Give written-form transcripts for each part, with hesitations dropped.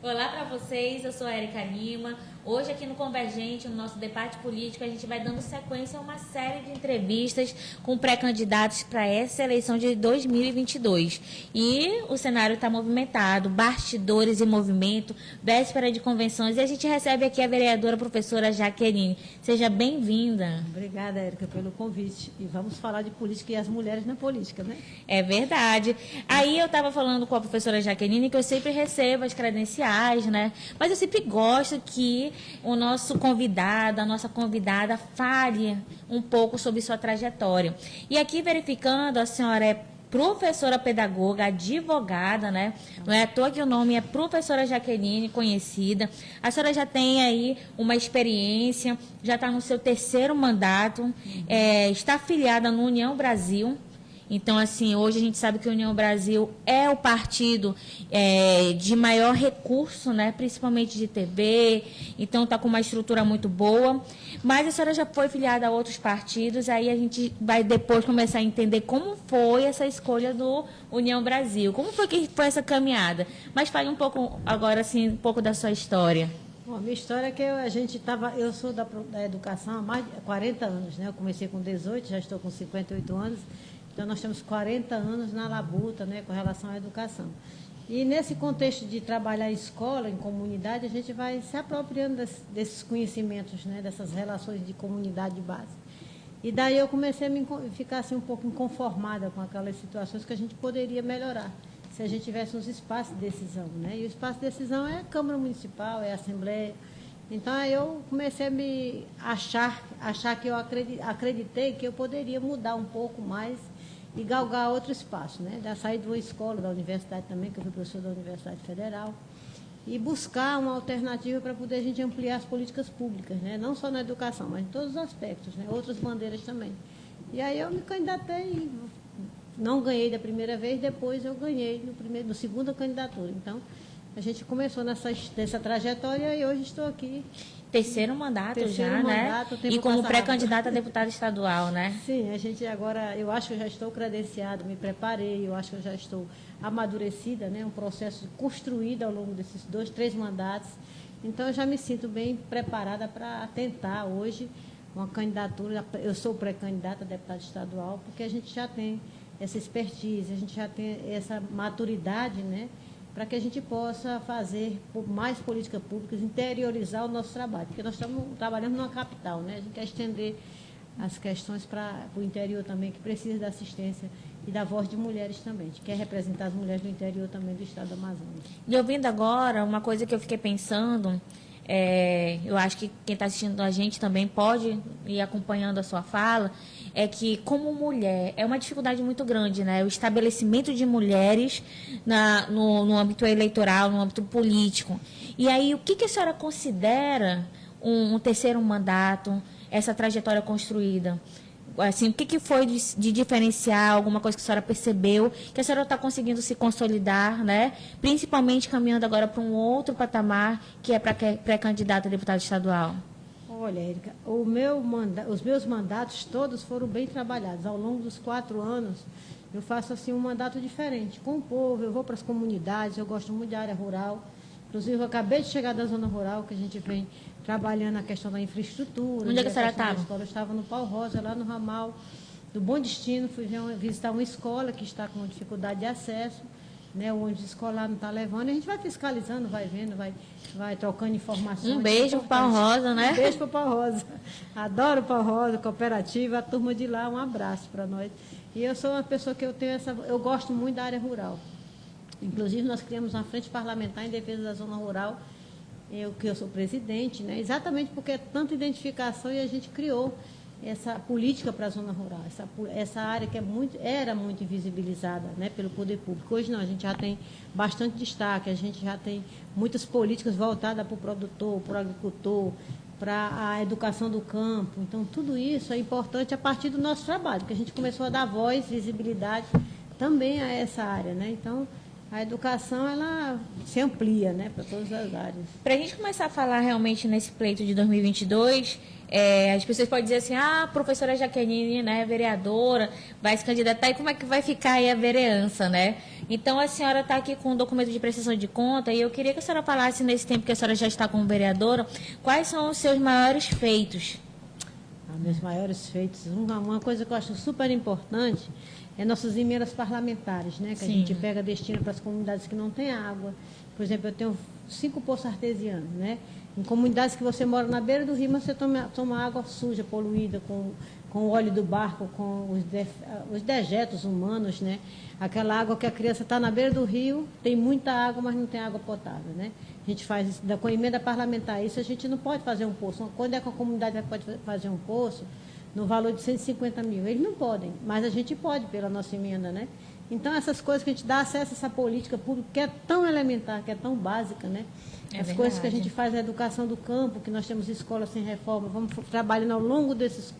Olá para vocês, eu sou a Erika Lima. Hoje aqui no Convergente, no nosso debate político, a gente vai dando sequência a uma série de entrevistas com pré-candidatos para essa eleição de 2022. E o cenário está movimentado, bastidores em movimento, véspera de convenções. E a gente recebe aqui a vereadora professora Jaqueline. Seja bem-vinda. Obrigada, Erika, pelo convite. E vamos falar de política e as mulheres na política, né? É verdade. Aí eu estava falando com a professora Jaqueline que eu sempre recebo as credenciais, né? Mas eu sempre gosto que o nosso convidado, a nossa convidada, fale um pouco sobre sua trajetória. E aqui verificando, a senhora é professora pedagoga, advogada, né? Não é à toa que o nome é professora Jaqueline, conhecida. A senhora já tem aí uma experiência, já está no seu terceiro mandato, está afiliada no União Brasil. Então, assim, hoje a gente sabe que a União Brasil é o partido de maior recurso, né, principalmente de TV, então está com uma estrutura muito boa. Mas a senhora já foi filiada a outros partidos, aí a gente vai depois começar a entender como foi essa escolha do União Brasil, como foi que foi essa caminhada. Mas fale um pouco agora, assim, um pouco da sua história. Bom, a minha história é que eu sou da educação há mais de 40 anos, né? Eu comecei com 18, já estou com 58 anos. Então, nós temos 40 anos na labuta, né, com relação à educação. E nesse contexto de trabalhar em escola, em comunidade, a gente vai se apropriando desses conhecimentos, né, dessas relações de comunidade de base. E daí eu comecei a ficar assim, um pouco inconformada com aquelas situações que a gente poderia melhorar, se a gente tivesse uns espaços de decisão, né? E o espaço de decisão é a Câmara Municipal, é a Assembleia. Então, aí eu comecei a me achar que eu acreditei que eu poderia mudar um pouco mais e galgar outro espaço, né? Já saí de uma escola, da universidade também, que eu fui professor da Universidade Federal, e buscar uma alternativa para poder a gente ampliar as políticas públicas, né? Não só na educação, mas em todos os aspectos, né? Outras bandeiras também. E aí eu me candidatei, não ganhei da primeira vez, depois eu ganhei no segunda candidatura. Então, a gente começou nessa trajetória e hoje estou aqui. Terceiro mandato, né? E como pré-candidata a deputada estadual, né? Sim, a gente agora, eu acho que eu já estou credenciada, me preparei, eu acho que eu já estou amadurecida, né? Um processo construído ao longo desses 2, 3 mandatos. Então, eu já me sinto bem preparada para tentar hoje uma candidatura. Eu sou pré-candidata a deputada estadual, porque a gente já tem essa expertise, a gente já tem essa maturidade, né? Para que a gente possa fazer mais políticas públicas, interiorizar o nosso trabalho, porque nós estamos trabalhando numa capital, né? A gente quer estender as questões para o interior também, que precisa da assistência e da voz de mulheres também. A gente quer representar as mulheres do interior também do estado do Amazonas. E ouvindo agora, uma coisa que eu fiquei pensando, eu acho que quem está assistindo a gente também pode ir acompanhando a sua fala, é que, como mulher, é uma dificuldade muito grande, né? O estabelecimento de mulheres no âmbito eleitoral, no âmbito político. E aí, o que a senhora considera um terceiro mandato, essa trajetória construída? Assim, o que foi de diferencial, alguma coisa que a senhora percebeu, que a senhora está conseguindo se consolidar, né? Principalmente caminhando agora para um outro patamar, que é para pré-candidata a deputada estadual? Olha, Erika, os meus mandatos todos foram bem trabalhados. Ao longo dos 4 anos, eu faço assim um mandato diferente. Com o povo, eu vou para as comunidades, eu gosto muito da área rural. Inclusive, eu acabei de chegar da zona rural, que a gente vem trabalhando a questão da infraestrutura. Onde é que a senhora estava? Eu estava no Pau Rosa, lá no ramal do Bom Destino. Fui visitar uma escola que está com dificuldade de acesso, né? O ônibus escolar não está levando. A gente vai fiscalizando, vai vendo, vai trocando informações. Um beijo para o Pau Rosa, né? Um beijo para o Pau Rosa. Adoro o Pau Rosa, cooperativa, a turma de lá, um abraço para nós. E eu sou uma pessoa que eu gosto muito da área rural. Inclusive, nós criamos uma frente parlamentar em defesa da zona rural, que eu sou presidente, né? Exatamente porque é tanta identificação e a gente criou essa política para a zona rural, essa área que era muito invisibilizada, né, pelo poder público. Hoje não, a gente já tem bastante destaque, a gente já tem muitas políticas voltadas para o produtor, para o agricultor, para a educação do campo. Então, tudo isso é importante a partir do nosso trabalho, que a gente começou a dar voz, visibilidade também a essa área, né? Então, a educação ela se amplia, né, para todas as áreas. Para a gente começar a falar realmente nesse pleito de 2022, as pessoas podem dizer assim, a professora Jaqueline, né, vereadora, vai se candidatar, e como é que vai ficar aí a vereança, né? Então, a senhora está aqui com um documento de prestação de conta, e eu queria que a senhora falasse, nesse tempo que a senhora já está como vereadora, quais são os seus maiores feitos? Meus maiores feitos, uma coisa que eu acho super importante é nossas emendas parlamentares, né? Que a gente pega destino para as comunidades que não têm água. Por exemplo, eu tenho 5 poços artesianos, né? Em comunidades que você mora na beira do rio, mas você toma água suja, poluída, com o óleo do barco, com os dejetos humanos, né? Aquela água que a criança está na beira do rio, tem muita água, mas não tem água potável, né? A gente faz isso, com a emenda parlamentar, isso a gente não pode fazer um poço. Quando é que a comunidade pode fazer um poço no valor de 150 mil? Eles não podem, mas a gente pode pela nossa emenda, né? Então, essas coisas que a gente dá acesso a essa política pública que é tão elementar, que é tão básica, né? As coisas que a gente faz na educação do campo, que nós temos escolas sem reforma, vamos trabalhando ao longo desses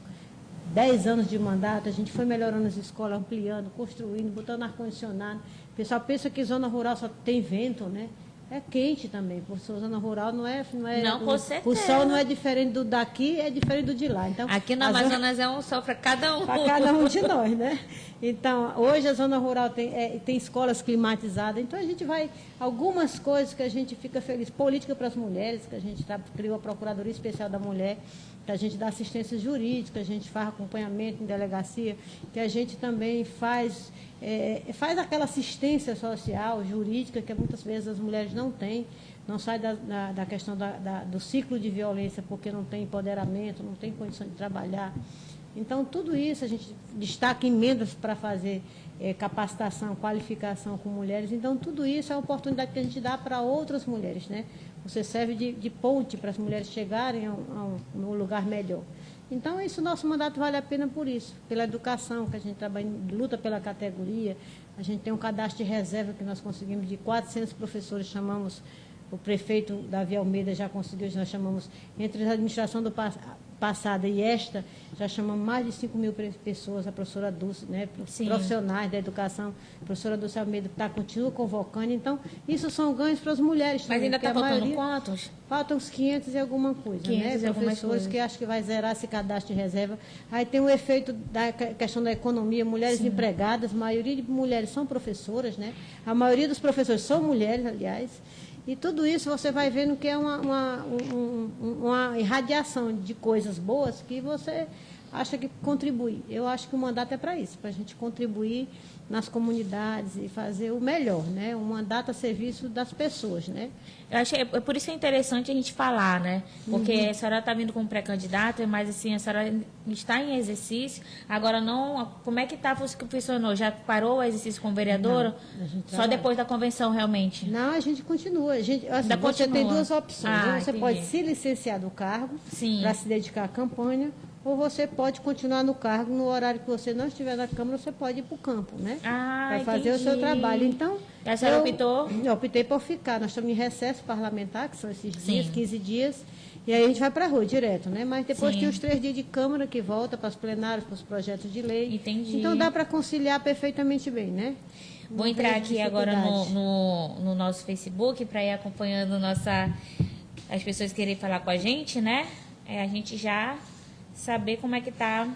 10 anos de mandato, a gente foi melhorando as escolas, ampliando, construindo, botando ar-condicionado. O pessoal pensa que zona rural só tem vento, né? É quente também, porque zona rural não é não, com certeza. O sol não é diferente do daqui, é diferente do de lá. Então, aqui no Amazonas é um sol para cada um. Para cada um de nós, né? Então, hoje a zona rural tem escolas climatizadas, então a gente vai, algumas coisas que a gente fica feliz, política para as mulheres, que a gente criou a Procuradoria Especial da Mulher, que a gente dá assistência jurídica, a gente faz acompanhamento em delegacia, que a gente também faz aquela assistência social, jurídica, que muitas vezes as mulheres não têm, não sai da questão do ciclo de violência, porque não tem empoderamento, não tem condição de trabalhar. Então, tudo isso a gente destaca emendas para fazer capacitação, qualificação com mulheres. Então, tudo isso é uma oportunidade que a gente dá para outras mulheres, né? Você serve de ponte para as mulheres chegarem a um lugar melhor. Então, isso, nosso mandato vale a pena por isso, pela educação, que a gente trabalha, luta pela categoria. A gente tem um cadastro de reserva que nós conseguimos de 400 professores, chamamos, o prefeito Davi Almeida já conseguiu, nós chamamos, entre a administração do passada e esta, já chamamos mais de 5 mil pessoas, a professora Dulce, né, profissionais da educação, a professora Dulce Almeida continua convocando. Então, isso são ganhos para as mulheres. Mas também, ainda está faltando quantos? Faltam uns 500 e alguma coisa, né? Professores que acho que vai zerar esse cadastro de reserva. Aí tem o efeito da questão da economia, mulheres empregadas, a maioria de mulheres são professoras, né? A maioria dos professores são mulheres, aliás. E tudo isso você vai vendo que é uma irradiação de coisas boas que você acha que contribui. Eu acho que o mandato é para isso, para a gente contribuir nas comunidades e fazer o melhor, né? Um mandato a serviço das pessoas, né? Eu acho por isso é interessante a gente falar, né? Porque a senhora está vindo como pré-candidata, mas assim, a senhora está em exercício. Agora não. Como é que funcionou? Já parou o exercício como vereadora? Não, só depois da convenção, realmente? Não, a gente continua. Você tem duas opções. Você pode se licenciar do cargo para se dedicar à campanha, ou você pode continuar no cargo, no horário que você não estiver na Câmara, você pode ir para o campo, né? Para fazer o seu trabalho. Então, a senhora optou? Eu optei por ficar. Nós estamos em recesso parlamentar, que são esses dias, 15 dias, e aí a gente vai para a rua direto, né? Mas depois tem os 3 dias de Câmara que volta para os plenários, para os projetos de lei. Entendi. Então dá para conciliar perfeitamente bem, né? Vou entrar aqui agora no nosso Facebook para ir acompanhando as pessoas que querem falar com a gente, né? A gente já saber como é que tá.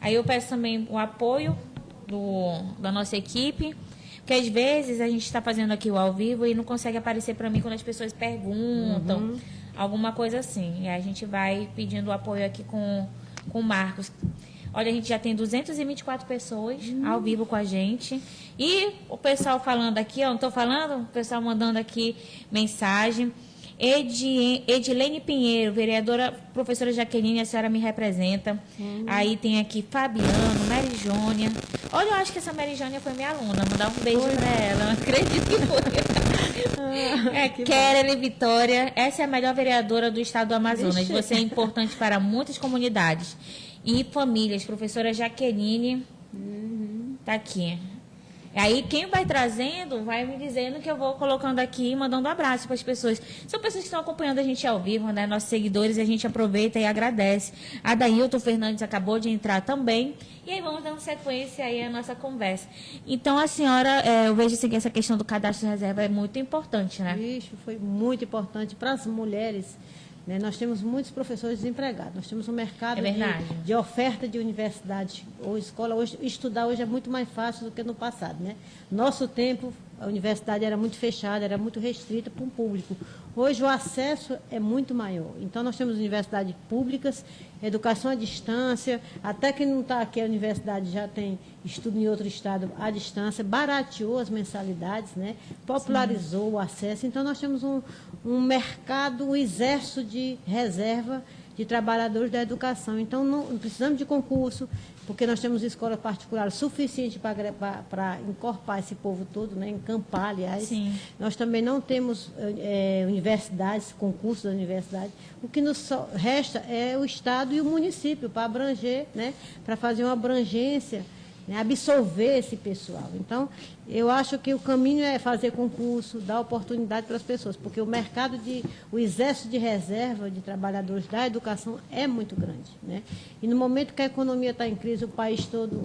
Aí eu peço também o apoio da nossa equipe, porque às vezes a gente está fazendo aqui o ao vivo e não consegue aparecer para mim quando as pessoas perguntam, alguma coisa assim. E aí a gente vai pedindo o apoio aqui com o Marcos. Olha, a gente já tem 224 pessoas ao vivo com a gente. E o pessoal falando aqui, ó, não estou falando? O pessoal mandando aqui mensagem. Edilene Pinheiro, vereadora, professora Jaqueline, a senhora me representa. Aí tem aqui Fabiano, Mary Jônia. Olha, eu acho que essa Mary Jônia foi minha aluna. Mandar um beijo para ela. Eu acredito que foi. Kelly Vitória, essa é a melhor vereadora do estado do Amazonas. Você é importante para muitas comunidades e famílias. Professora Jaqueline, tá aqui. Aí quem vai trazendo, vai me dizendo que eu vou colocando aqui, mandando abraço para as pessoas. São pessoas que estão acompanhando a gente ao vivo, né? Nossos seguidores, e a gente aproveita e agradece. A Dailton Fernandes acabou de entrar também. E aí vamos dando sequência aí à nossa conversa. Então, a senhora, eu vejo assim, que essa questão do cadastro de reserva é muito importante, né? Isso foi muito importante para as mulheres. Né? Nós temos muitos professores desempregados. Nós temos um mercado de oferta de universidade ou escola. Hoje, estudar hoje é muito mais fácil do que no passado. Né? Nosso tempo, a universidade era muito fechada, era muito restrita para o público. Hoje o acesso é muito maior. Então, nós temos universidades públicas, educação à distância, até quem não está aqui, a universidade já tem estudo em outro estado à distância, barateou as mensalidades, né? Popularizou o acesso. Então, nós temos um mercado, um exército de reserva de trabalhadores da educação. Então, não precisamos de concurso, porque nós temos escola particular suficiente para encorpar esse povo todo, né? Encampar, aliás. Sim. Nós também não temos universidades, concursos da universidade. O que nos resta é o Estado e o município para abranger, né? Para fazer uma abrangência, né? Absorver esse pessoal. Então, eu acho que o caminho é fazer concurso, dar oportunidade para as pessoas, porque o exército de reserva de trabalhadores da educação é muito grande. Né? E no momento que a economia está em crise, o país todo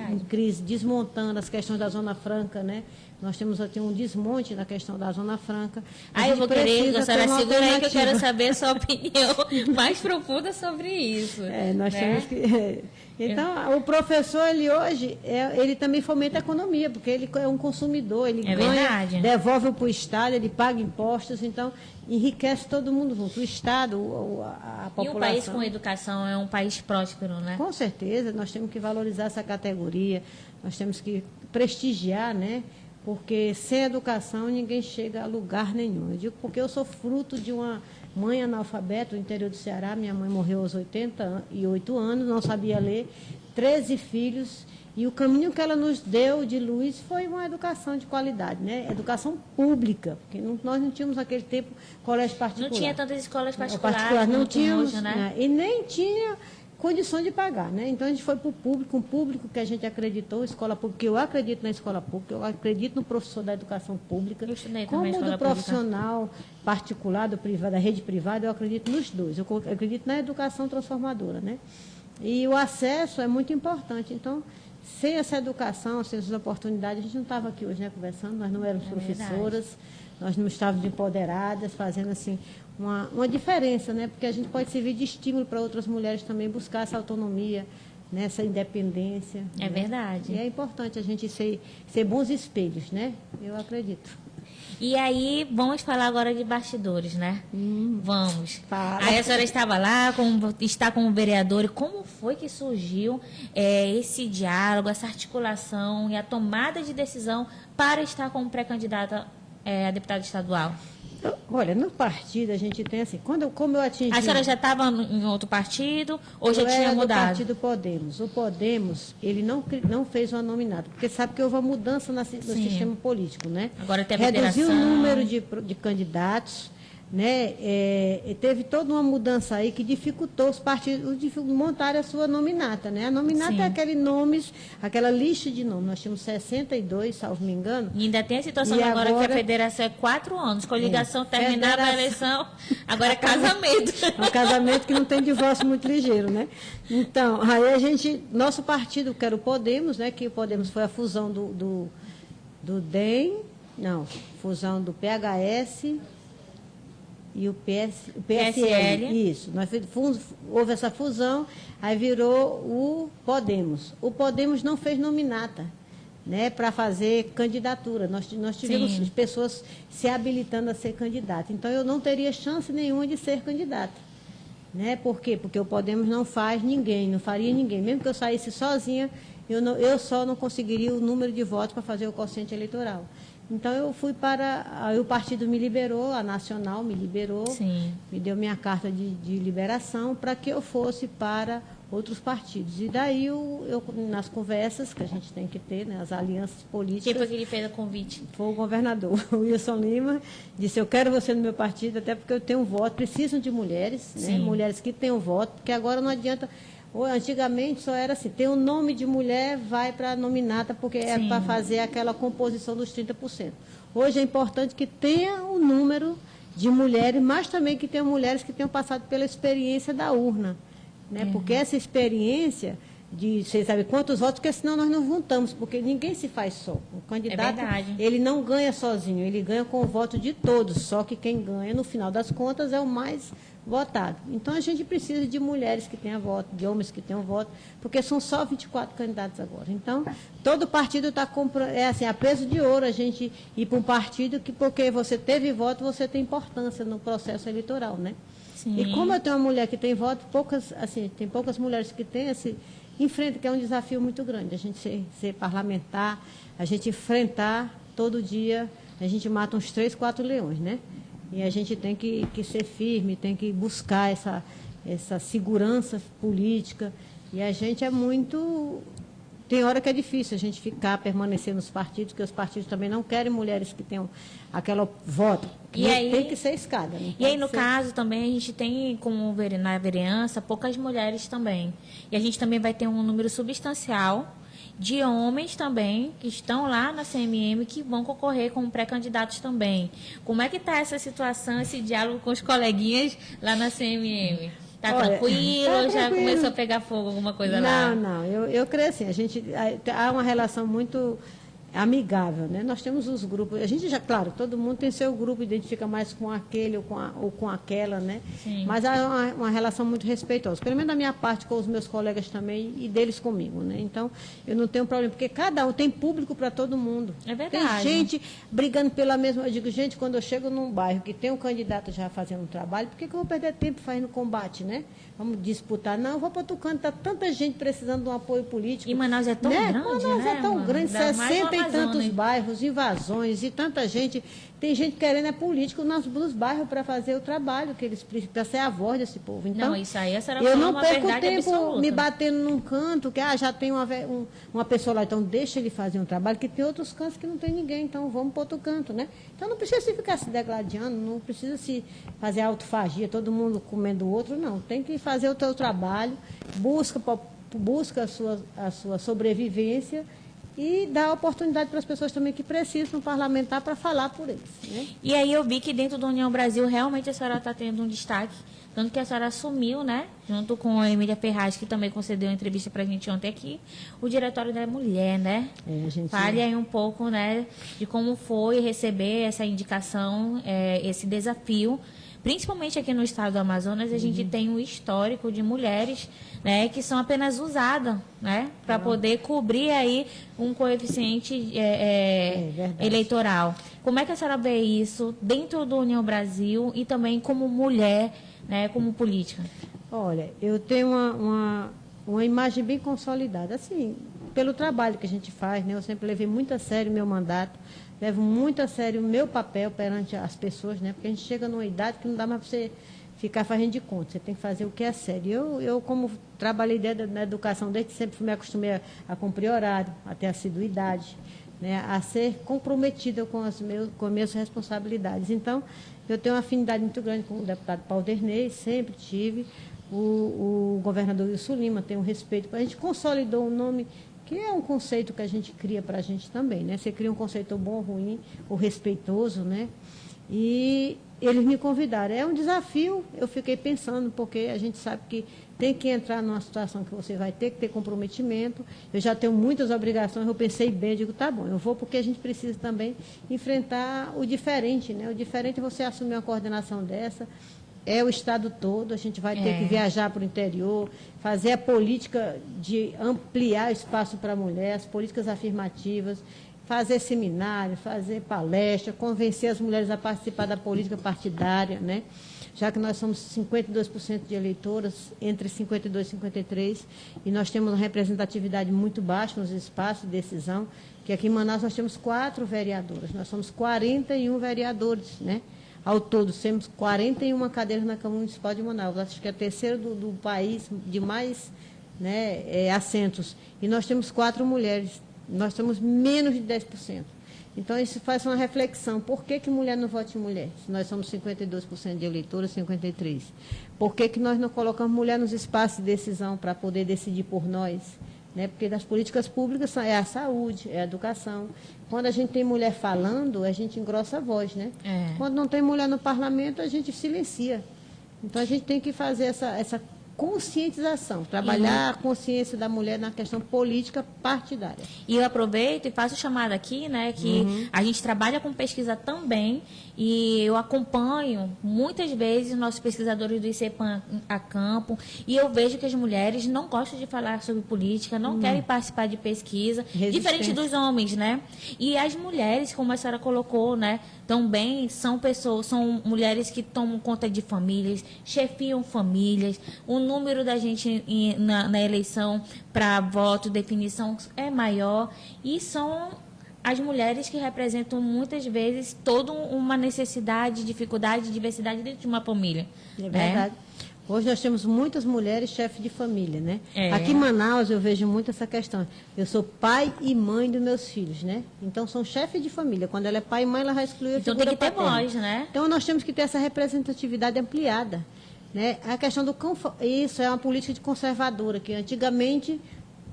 em crise, desmontando as questões da Zona Franca, né? Nós temos aqui um desmonte na questão da Zona Franca. Eu vou querer, a senhora segura aí que eu quero saber a sua opinião mais profunda sobre isso. Nós temos que... Então, o professor, ele hoje, ele também fomenta a economia, porque ele é um consumidor, ele ganha, devolve para o Estado, ele paga impostos, então enriquece todo mundo junto, o Estado, a população. E um país com educação é um país próspero, né? Com certeza, nós temos que valorizar essa categoria, nós temos que prestigiar, né? Porque sem educação ninguém chega a lugar nenhum. Eu digo porque eu sou fruto de uma mãe analfabeta do interior do Ceará. Minha mãe morreu aos 88 anos, não sabia ler, 13 filhos. E o caminho que ela nos deu de luz foi uma educação de qualidade, né? Educação pública, porque nós não tínhamos naquele tempo colégio particular. Não tinha tantas escolas particulares, não tínhamos, hoje, né? E nem tinha condição de pagar, né? Então a gente foi para o público, um público que a gente acreditou, escola pública, eu acredito na escola pública, eu acredito no professor da educação pública, como do profissional particular, do privado, da rede privada, eu acredito nos dois, eu acredito na educação transformadora, né? E o acesso é muito importante, então, sem essa educação, sem essas oportunidades, a gente não estava aqui hoje, né, conversando, nós não éramos professoras, nós não estávamos empoderadas, fazendo assim uma diferença, né? Porque a gente pode servir de estímulo para outras mulheres também buscar essa autonomia, né? Essa independência. É verdade. E é importante a gente ser bons espelhos, né? Eu acredito. E aí, vamos falar agora de bastidores, né? Vamos. Fala. Aí a senhora estava lá, está como vereadora, e como foi que surgiu esse diálogo, essa articulação e a tomada de decisão para estar como pré-candidata a deputada estadual? Olha, no partido a gente tem assim, como eu atingi... A senhora já estava em outro partido ou já tinha mudado? Do partido Podemos. O Podemos, ele não fez uma nominata, porque sabe que houve uma mudança no sistema político, né? Agora tem a reduziu federação. O número de candidatos, né? Teve toda uma mudança aí que dificultou os partidos montarem a sua nominata, né? A nominata é aquele nomes, aquela lista de nomes. Nós tínhamos 62, salvo me engano. E ainda tem a situação agora que a federação é 4 anos. Coligação terminava a eleição, agora é casamento. É um casamento que não tem divórcio muito ligeiro, né? Então, aí nosso partido, que era o Podemos, né? Que o Podemos foi a fusão do DEM, fusão do PHS e o PSL. Isso. Houve essa fusão, aí virou o Podemos. O Podemos não fez nominata, né, para fazer candidatura. Nós tivemos pessoas se habilitando a ser candidata. Então, eu não teria chance nenhuma de ser candidata. Né? Por quê? Porque o Podemos não faria ninguém. Mesmo que eu saísse sozinha, eu só não conseguiria o número de votos para fazer o quociente eleitoral. Então, eu fui aí o partido me liberou, a Nacional me liberou, me deu minha carta de liberação para que eu fosse para outros partidos. E daí, nas conversas que a gente tem que ter, né, as alianças políticas... Quem foi que lhe fez o convite? Foi o governador, o Wilson Lima, disse, eu quero você no meu partido, até porque eu tenho voto, precisam de mulheres, né, mulheres que tenham voto, porque agora não adianta... Antigamente só era assim, tem o nome de mulher, vai para a nominata, porque é Sim. para fazer aquela composição dos 30%. Hoje é importante que tenha o número de mulheres, mas também que tenham mulheres que tenham passado pela experiência da urna. Né? Porque essa experiência de, você sabe quantos votos, porque senão nós não juntamos, porque ninguém se faz só. O candidato, verdade. ele não ganha sozinho, ele ganha com o voto de todos, só que quem ganha, no final das contas, é o mais votado. Então, a gente precisa de mulheres que tenham voto, de homens que tenham voto, porque são só 24 candidatos agora. Então, todo partido está comprando, é assim, a peso de ouro a gente ir para um partido que, porque você teve voto, você tem importância no processo eleitoral, né? Sim. E como eu tenho uma mulher que tem voto, tem poucas mulheres que têm enfrenta, que é um desafio muito grande, a gente ser parlamentar, a gente enfrentar todo dia, a gente mata uns 3, 4 leões, né? E a gente tem que ser firme, tem que buscar essa segurança política, e a gente é muito... Tem hora que é difícil a gente permanecer nos partidos, porque os partidos também não querem mulheres que tenham aquela voto. E aí, tem que ser escada. E aí, no caso, também, a gente tem, como na vereança, poucas mulheres também. E a gente também vai ter um número substancial de homens também, que estão lá na CMM, que vão concorrer como pré-candidatos também. Como é que está essa situação, esse diálogo com os coleguinhas lá na CMM? Tá tranquilo? Tá já tranquilo. Começou a pegar fogo alguma coisa lá? Não, eu creio assim, há uma relação muito amigável, né? Nós temos os grupos, a gente já, claro, todo mundo tem seu grupo, identifica mais com aquele ou com aquela, né? Sim. Mas há uma relação muito respeitosa, pelo menos da minha parte com os meus colegas também e deles comigo, né? Então, eu não tenho problema, porque cada um tem público para todo mundo. É verdade. Tem gente brigando pela mesma, eu digo, gente, quando eu chego num bairro que tem um candidato já fazendo um trabalho, por que eu vou perder tempo fazendo combate, né? Vamos disputar. Não, eu vou para outro canto, está tanta gente precisando de um apoio político. E Manaus é tão grande, Manaus é tão grande, 60 e tantos né? bairros, invasões e tanta gente. Tem gente querendo político nos bairros para fazer o trabalho que eles precisam, para ser a voz desse povo. Então, não, isso aí a senhora eu falou não uma perco verdade tempo absoluta. me batendo num canto, que já tem uma pessoa lá, então deixa ele fazer um trabalho, que tem outros cantos que não tem ninguém, então vamos para outro canto, né? Então não precisa se ficar se degladiando, não precisa se fazer autofagia, todo mundo comendo o outro, não. Tem que fazer o teu trabalho, busca a sua sobrevivência e dar oportunidade para as pessoas também que precisam parlamentar para falar por eles. Né? E aí eu vi que dentro da União Brasil realmente a senhora está tendo um destaque, tanto que a senhora assumiu, né, junto com a Emília Ferraz, que também concedeu uma entrevista para a gente ontem aqui, o Diretório da Mulher, né? Fale aí um pouco, né, de como foi receber essa indicação, esse desafio. Principalmente aqui no estado do Amazonas, a gente tem um histórico de mulheres, né, que são apenas usadas, né, para poder cobrir aí um coeficiente eleitoral. Como é que a senhora vê isso dentro do União Brasil e também como mulher, né, como política? Olha, eu tenho uma imagem bem consolidada, assim, pelo trabalho que a gente faz, né, eu sempre levei muito a sério o meu mandato, levo muito a sério o meu papel perante as pessoas, né? Porque a gente chega numa idade que não dá mais para você ficar fazendo de conta, você tem que fazer o que é sério. Eu como trabalhei na educação desde sempre, me acostumei a cumprir horário, a ter assiduidade, né? A ser comprometida com as minhas responsabilidades. Então, eu tenho uma afinidade muito grande com o deputado Paulo Dernei, sempre tive. O governador Wilson Lima tem um respeito. A gente consolidou um nome que é um conceito que a gente cria para a gente também, né? Você cria um conceito bom, ruim, ou respeitoso, né? E eles me convidaram. É um desafio, eu fiquei pensando, porque a gente sabe que tem que entrar numa situação que você vai ter que ter comprometimento. Eu já tenho muitas obrigações, eu pensei bem, eu digo, tá bom, eu vou porque a gente precisa também enfrentar o diferente, né? O diferente é você assumir uma coordenação dessa, é o estado todo, a gente vai ter que viajar para o interior, fazer a política de ampliar espaço para a mulher, as políticas afirmativas, fazer seminário, fazer palestra, convencer as mulheres a participar da política partidária, né? Já que nós somos 52% de eleitoras, entre 52 e 53, e nós temos uma representatividade muito baixa nos espaços de decisão, que aqui em Manaus nós temos 4 vereadoras, nós somos 41 vereadores, né? Ao todo, temos 41 cadeiras na Câmara Municipal de Manaus. Acho que é a terceira do país de mais, né, assentos. E nós temos 4 mulheres. Nós temos menos de 10%. Então, isso faz uma reflexão. Por que mulher não vota em mulher? Se nós somos 52% de eleitores, 53%. Por que nós não colocamos mulher nos espaços de decisão para poder decidir por nós? Né? Porque das políticas públicas é a saúde, é a educação. Quando a gente tem mulher falando, a gente engrossa a voz, né? Quando não tem mulher no parlamento, a gente silencia. Então, a gente tem que fazer essa conscientização, trabalhar a consciência da mulher na questão política partidária. E eu aproveito e faço chamada aqui, né, que a gente trabalha com pesquisa também, e eu acompanho muitas vezes nossos pesquisadores do ICEPAM a campo, e eu vejo que as mulheres não gostam de falar sobre política, não querem participar de pesquisa, diferente dos homens, né? E as mulheres, como a senhora colocou, né, também são mulheres que tomam conta de famílias, chefiam famílias. O número da gente na eleição para voto, definição é maior, e são as mulheres que representam muitas vezes toda uma necessidade, dificuldade, diversidade dentro de uma família. É verdade. Hoje nós temos muitas mulheres chefes de família, né? É. Aqui em Manaus eu vejo muito essa questão. Eu sou pai e mãe dos meus filhos, né? Então são chefes de família. Quando ela é pai e mãe, ela vai excluir a Então figura tem que ter paterna. voz, né? Então nós temos que ter essa representatividade ampliada, né? A questão isso é uma política de conservadora, que antigamente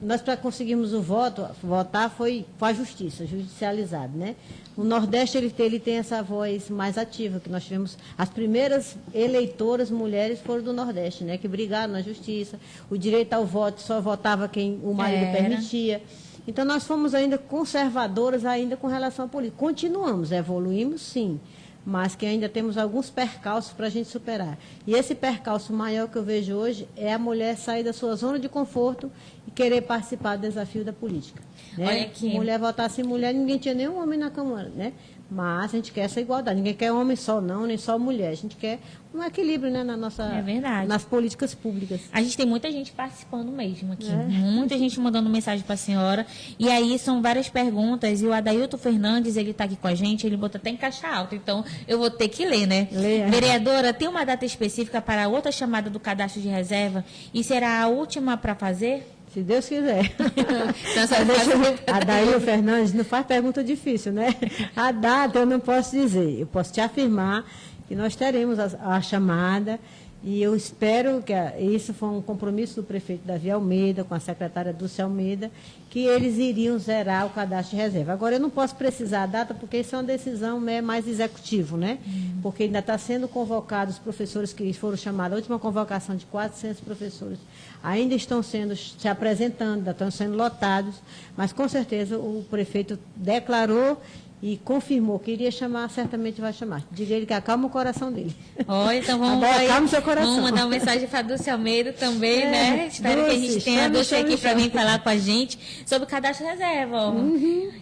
nós, para conseguirmos o votar foi a justiça, judicializado, né? O Nordeste ele tem essa voz mais ativa, que nós tivemos as primeiras eleitoras mulheres foram do Nordeste, né? Que brigaram na justiça, o direito ao voto só votava quem o marido permitia. Então nós fomos ainda conservadoras ainda com relação à política. Continuamos, evoluímos sim, mas que ainda temos alguns percalços para a gente superar. E esse percalço maior que eu vejo hoje é a mulher sair da sua zona de conforto e querer participar do desafio da política. Né? Olha aqui. Mulher votar sem mulher, ninguém tinha nenhum homem na Câmara, né? Mas a gente quer essa igualdade. Ninguém quer homem só não, nem só mulher. A gente quer um equilíbrio, né, nas políticas públicas. A gente tem muita gente participando mesmo aqui. Muita gente mandando mensagem para a senhora. E aí são várias perguntas. E o Adailton Fernandes, ele está aqui com a gente. Ele botou até em caixa alta. Então, eu vou ter que ler, né? Leia. Vereadora, tem uma data específica para outra chamada do cadastro de reserva? E será a última para fazer? Se Deus quiser. Então, Adailton Fernandes não faz pergunta difícil, né? A data eu não posso dizer. Eu posso te afirmar que nós teremos a chamada, e eu espero que isso foi um compromisso do prefeito Davi Almeida com a secretária Dulce Almeida, que eles iriam zerar o cadastro de reserva. Agora, eu não posso precisar a data, porque isso é uma decisão mais executiva, né? Porque ainda está sendo convocados os professores que foram chamados, a última convocação de 400 professores, ainda estão se apresentando, ainda estão sendo lotados, mas com certeza o prefeito declarou e confirmou que iria chamar, certamente vai chamar. Diga ele que acalma o coração dele. Olha, então vamos acalma o seu coração. Vamos mandar uma mensagem para a Dulce Almeida também, né? Espero que a gente tenha a Dulce aqui para vir falar com a gente sobre o cadastro reserva. Ó.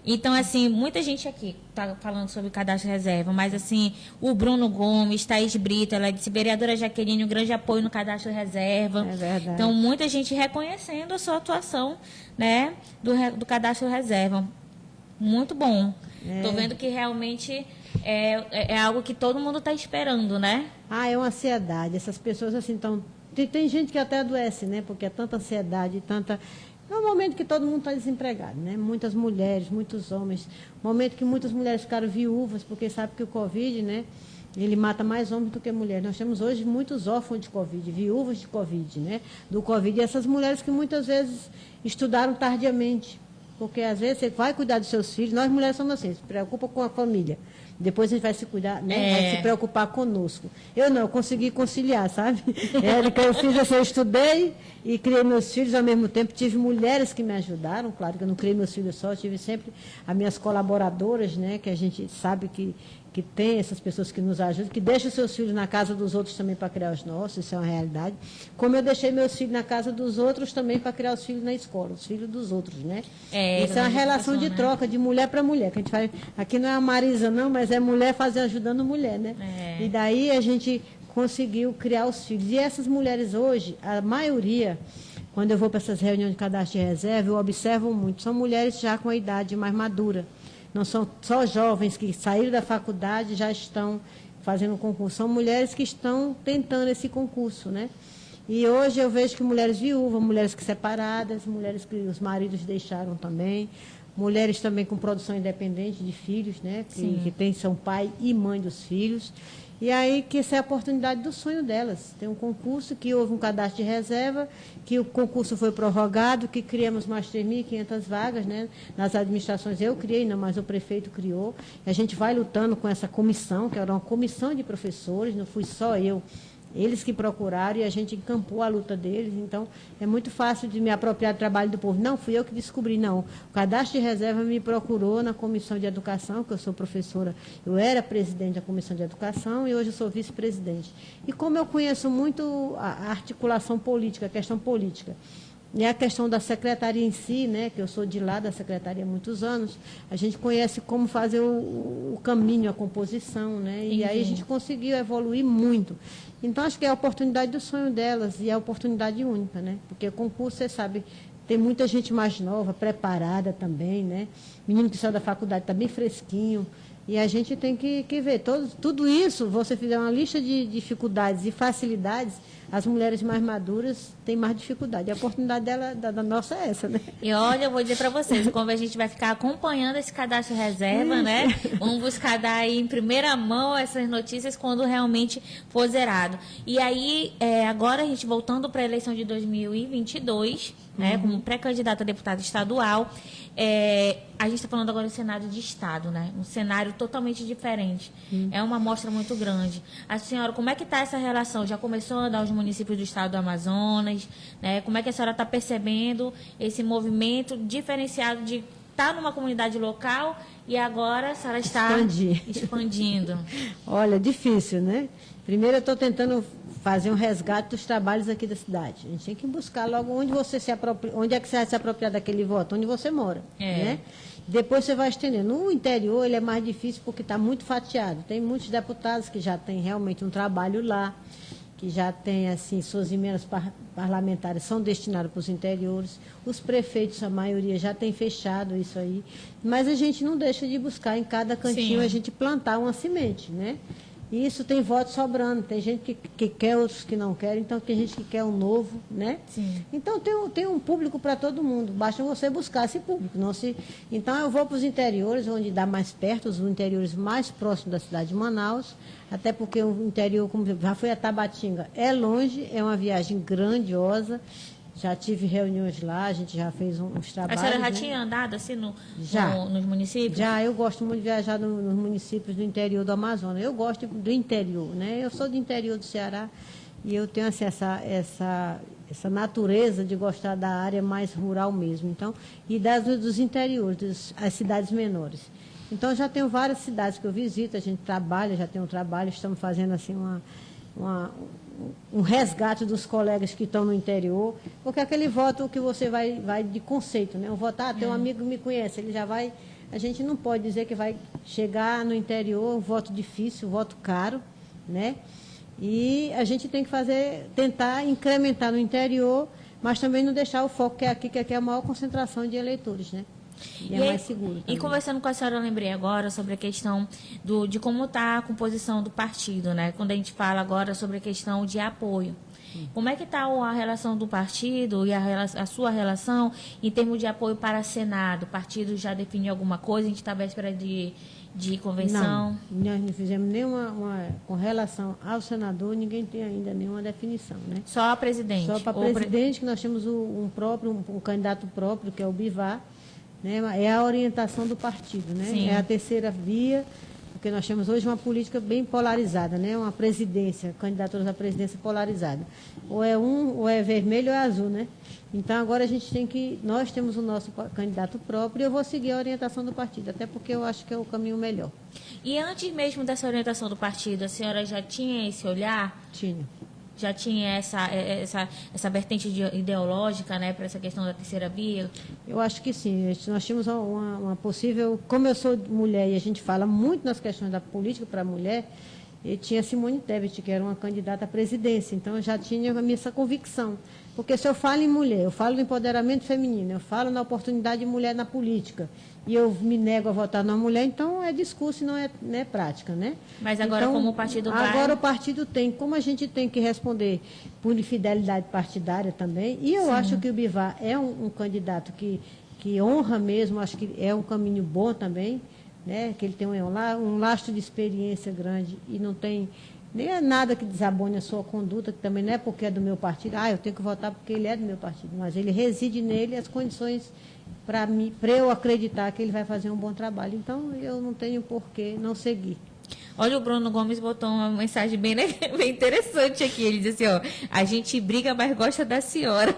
Então, assim, muita gente aqui está falando sobre o cadastro reserva, mas, assim, o Bruno Gomes, Thaís Brito, ela disse, vereadora Jaqueline, um grande apoio no cadastro reserva. É verdade. Então, muita gente reconhecendo a sua atuação, né, do cadastro reserva. Muito bom. Estou vendo que realmente é algo que todo mundo está esperando, né? É uma ansiedade. Essas pessoas, assim, estão... Tem gente que até adoece, né? Porque é tanta ansiedade, tanta... É um momento que todo mundo está desempregado, né? Muitas mulheres, muitos homens. Momento que muitas mulheres ficaram viúvas, porque sabe que o Covid, né? Ele mata mais homens do que mulheres. Nós temos hoje muitos órfãos de Covid, viúvas de Covid, né? Do Covid. E essas mulheres que muitas vezes estudaram tardiamente. Porque, às vezes, você vai cuidar dos seus filhos. Nós, mulheres, somos assim, se preocupa com a família. Depois a gente vai se cuidar, né? Vai se preocupar conosco. Eu não, eu consegui conciliar, sabe? Érica, eu fiz assim, eu estudei e criei meus filhos ao mesmo tempo. Tive mulheres que me ajudaram, claro que eu não criei meus filhos só, eu tive sempre as minhas colaboradoras, né? Que a gente sabe que tem essas pessoas que nos ajudam, que deixam seus filhos na casa dos outros também para criar os nossos, isso é uma realidade. Como eu deixei meus filhos na casa dos outros também para criar os filhos na escola, os filhos dos outros, né? Isso é uma relação de troca, de mulher para mulher, que a gente faz. Aqui não é a Marisa, não, mas é mulher ajudando mulher, né? E daí a gente conseguiu criar os filhos. E essas mulheres hoje, a maioria, quando eu vou para essas reuniões de cadastro de reserva, eu observo muito, são mulheres já com a idade mais madura. Não são só jovens que saíram da faculdade e já estão fazendo concurso. São mulheres que estão tentando esse concurso, né? E hoje eu vejo que mulheres viúvas, mulheres que separadas, mulheres que os maridos deixaram também, mulheres também com produção independente de filhos, né? Que são pai e mãe dos filhos. E aí que essa é a oportunidade do sonho delas. Tem um concurso que houve um cadastro de reserva, que o concurso foi prorrogado, que criamos mais 3.500 vagas, né? Nas administrações eu criei, não, mas o prefeito criou. E a gente vai lutando com essa comissão, que era uma comissão de professores, não fui só eu. Eles que procuraram e a gente encampou a luta deles. Então, é muito fácil de me apropriar do trabalho do povo. Não, fui eu que descobri, não. O cadastro de reserva me procurou na Comissão de Educação, que eu sou professora. Eu era presidente da Comissão de Educação e hoje eu sou vice-presidente. E como eu conheço muito a articulação política, a questão política, e a questão da secretaria em si, né, que eu sou de lá da secretaria há muitos anos, a gente conhece como fazer o caminho, a composição, né, e aí a gente conseguiu evoluir muito. Então, acho que é a oportunidade do sonho delas e é a oportunidade única, né, porque o concurso, você sabe, tem muita gente mais nova, preparada também, né, menino que saiu da faculdade está bem fresquinho, e a gente tem que ver. Tudo isso, você fizer uma lista de dificuldades e facilidades, as mulheres mais maduras têm mais dificuldade. A oportunidade da nossa é essa, né? E olha, eu vou dizer para vocês, como a gente vai ficar acompanhando esse cadastro reserva, né? Vamos buscar dar aí em primeira mão essas notícias quando realmente for zerado. E aí, agora a gente voltando para a eleição de 2022, né? Como pré-candidata a deputada estadual, a gente está falando agora do cenário de Estado, né? Um cenário totalmente diferente. É uma amostra muito grande. A senhora, como é que está essa relação? Já começou a andar os municípios do estado do Amazonas, né? Como é que a senhora está percebendo esse movimento diferenciado de estar numa comunidade local e agora a senhora está expandindo? Olha, difícil, né? Primeiro eu estou tentando fazer um resgate dos trabalhos aqui da cidade. A gente tem que buscar logo onde você onde é que você vai se apropriar daquele voto, onde você mora, né? Depois você vai estendendo. No interior ele é mais difícil porque está muito fatiado. Tem muitos deputados que já têm realmente um trabalho lá, que já têm, assim, suas emendas parlamentares são destinadas para os interiores. Os prefeitos, a maioria, já tem fechado isso aí. Mas a gente não deixa de buscar em cada cantinho a gente plantar uma semente, né? E isso tem votos sobrando, tem gente que quer, outros que não querem, então tem gente que quer um novo, né? Sim. Então tem um público para todo mundo, basta você buscar esse público. Então eu vou para os interiores, onde dá mais perto, os interiores mais próximos da cidade de Manaus, até porque o interior, como já foi a Tabatinga, é longe, é uma viagem grandiosa. Já tive reuniões lá, a gente já fez uns trabalhos. A senhora já tinha andado assim nos municípios? Já, eu gosto muito de viajar nos municípios do interior do Amazonas. Eu gosto do interior, né? Eu sou do interior do Ceará e eu tenho assim, essa natureza de gostar da área mais rural mesmo. Então, e dos interiores, as cidades menores. Então, já tenho várias cidades que eu visito, a gente trabalha, já tem um trabalho, estamos fazendo assim um resgate dos colegas que estão no interior, porque aquele voto que você vai de conceito, né? O votar, tem um amigo que me conhece, ele já vai. A gente não pode dizer que vai chegar no interior, um voto difícil, um voto caro, né? E a gente tem que tentar incrementar no interior, mas também não deixar o foco que aqui é a maior concentração de eleitores, né? E é mais seguro também. E conversando com a senhora, eu lembrei agora sobre a questão de como está a composição do partido, né? Quando a gente fala agora sobre a questão de apoio. Como é que está a relação do partido e a sua relação em termos de apoio para Senado? O partido já definiu alguma coisa? A gente está à véspera de convenção? Não, nós não fizemos nenhuma. Com relação ao senador, ninguém tem ainda nenhuma definição, né? Só a presidente? Só para presidente, que nós temos um candidato próprio, que é o Bivar, né? É a orientação do partido, né? Sim. É a terceira via, porque nós temos hoje uma política bem polarizada, né? Uma presidência, candidaturas à presidência polarizada. Ou é vermelho ou é azul, né? Então agora nós temos o nosso candidato próprio e eu vou seguir a orientação do partido, até porque eu acho que é o caminho melhor. E antes mesmo dessa orientação do partido, a senhora já tinha esse olhar? Tinha. Já tinha essa vertente ideológica, né, para essa questão da terceira via? Eu acho que sim. Nós tínhamos uma possível... Como eu sou mulher e a gente fala muito nas questões da política para a mulher, e tinha Simone Tebet, que era uma candidata à presidência. Então, eu já tinha essa convicção. Porque se eu falo em mulher, eu falo no empoderamento feminino, eu falo na oportunidade de mulher na política, e eu me nego a votar numa mulher, então é discurso e não é prática, né? Mas agora, então, como o partido vai... Agora o partido tem, como a gente tem que responder por infidelidade partidária também, e eu acho que o Bivar é um candidato que que honra mesmo, acho que é um caminho bom também, né? Que ele tem um lastro de experiência grande e não tem nem é nada que desabone a sua conduta, que também não é porque é do meu partido, eu tenho que votar porque ele é do meu partido, mas ele reside nele as condições para eu acreditar que ele vai fazer um bom trabalho. Então, eu não tenho por que não seguir. Olha, o Bruno Gomes botou uma mensagem bem, né, bem interessante aqui. Ele disse assim, a gente briga, mas gosta da senhora.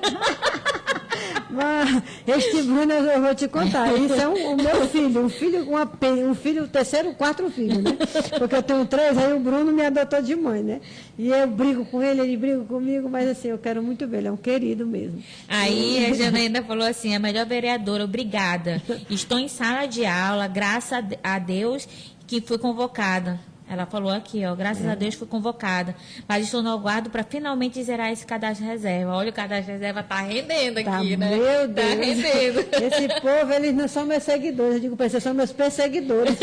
Mas este Bruno, eu vou te contar, isso é o meu filho, um filho, o terceiro, 4 filhos, né? Porque eu tenho 3, aí o Bruno me adotou de mãe, né? E eu brigo com ele briga comigo, mas assim, eu quero muito ver, ele é um querido mesmo. Aí a Janaína falou assim, a melhor vereadora, obrigada. Estou em sala de aula, graças a Deus que fui convocada. Ela falou aqui, graças a Deus fui convocada, mas estou no aguardo para finalmente zerar esse cadastro reserva. Olha, o cadastro reserva está rendendo aqui, né? Meu Deus. Está rendendo. Esse povo, eles não são meus seguidores, eu digo para eles, são meus perseguidores.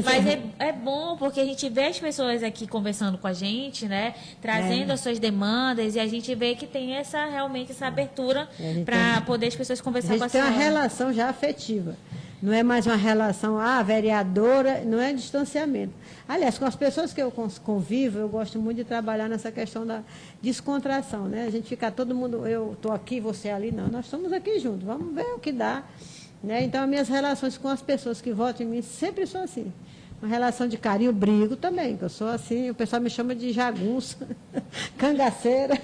Mas é bom, porque a gente vê as pessoas aqui conversando com a gente, né? Trazendo as suas demandas, e a gente vê que tem realmente essa abertura para poder as pessoas conversar com a senhora. A gente tem uma relação já afetiva. Não é mais uma relação, vereadora, não é distanciamento. Aliás, com as pessoas que eu convivo, eu gosto muito de trabalhar nessa questão da descontração, né? A gente fica todo mundo, eu estou aqui, você ali, não, nós estamos aqui juntos, vamos ver o que dá. Né? Então, as minhas relações com as pessoas que votam em mim sempre são assim. Uma relação de carinho, brigo também, que eu sou assim, o pessoal me chama de jagunça, cangaceira,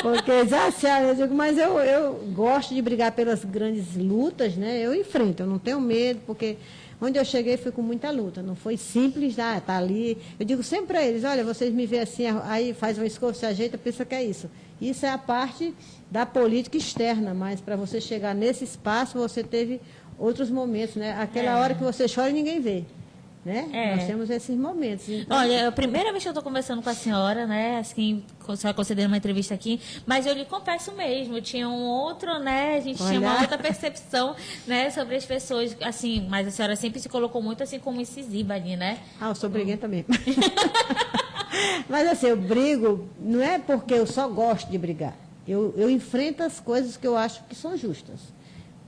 porque eu digo, mas eu gosto de brigar pelas grandes lutas, né? Eu enfrento, eu não tenho medo, porque onde eu cheguei foi com muita luta, não foi simples, tá ali. Eu digo sempre para eles, olha, vocês me veem assim, aí faz uma escova, se ajeita, pensa que é isso. Isso é a parte da política externa, mas para você chegar nesse espaço, você teve outros momentos, né? Aquela hora que você chora e ninguém vê. Né? Nós temos esses momentos. Então... Olha, é a primeira vez que eu estou conversando com a senhora, né? Assim, a senhora concedendo uma entrevista aqui, mas eu lhe confesso mesmo, tinha um outro, né? A gente tinha uma outra percepção, né, sobre as pessoas, assim, mas a senhora sempre se colocou muito assim como incisiva ali, né? Eu sou briguenta mesmo. Mas assim, eu brigo, não é porque eu só gosto de brigar. Eu enfrento as coisas que eu acho que são justas.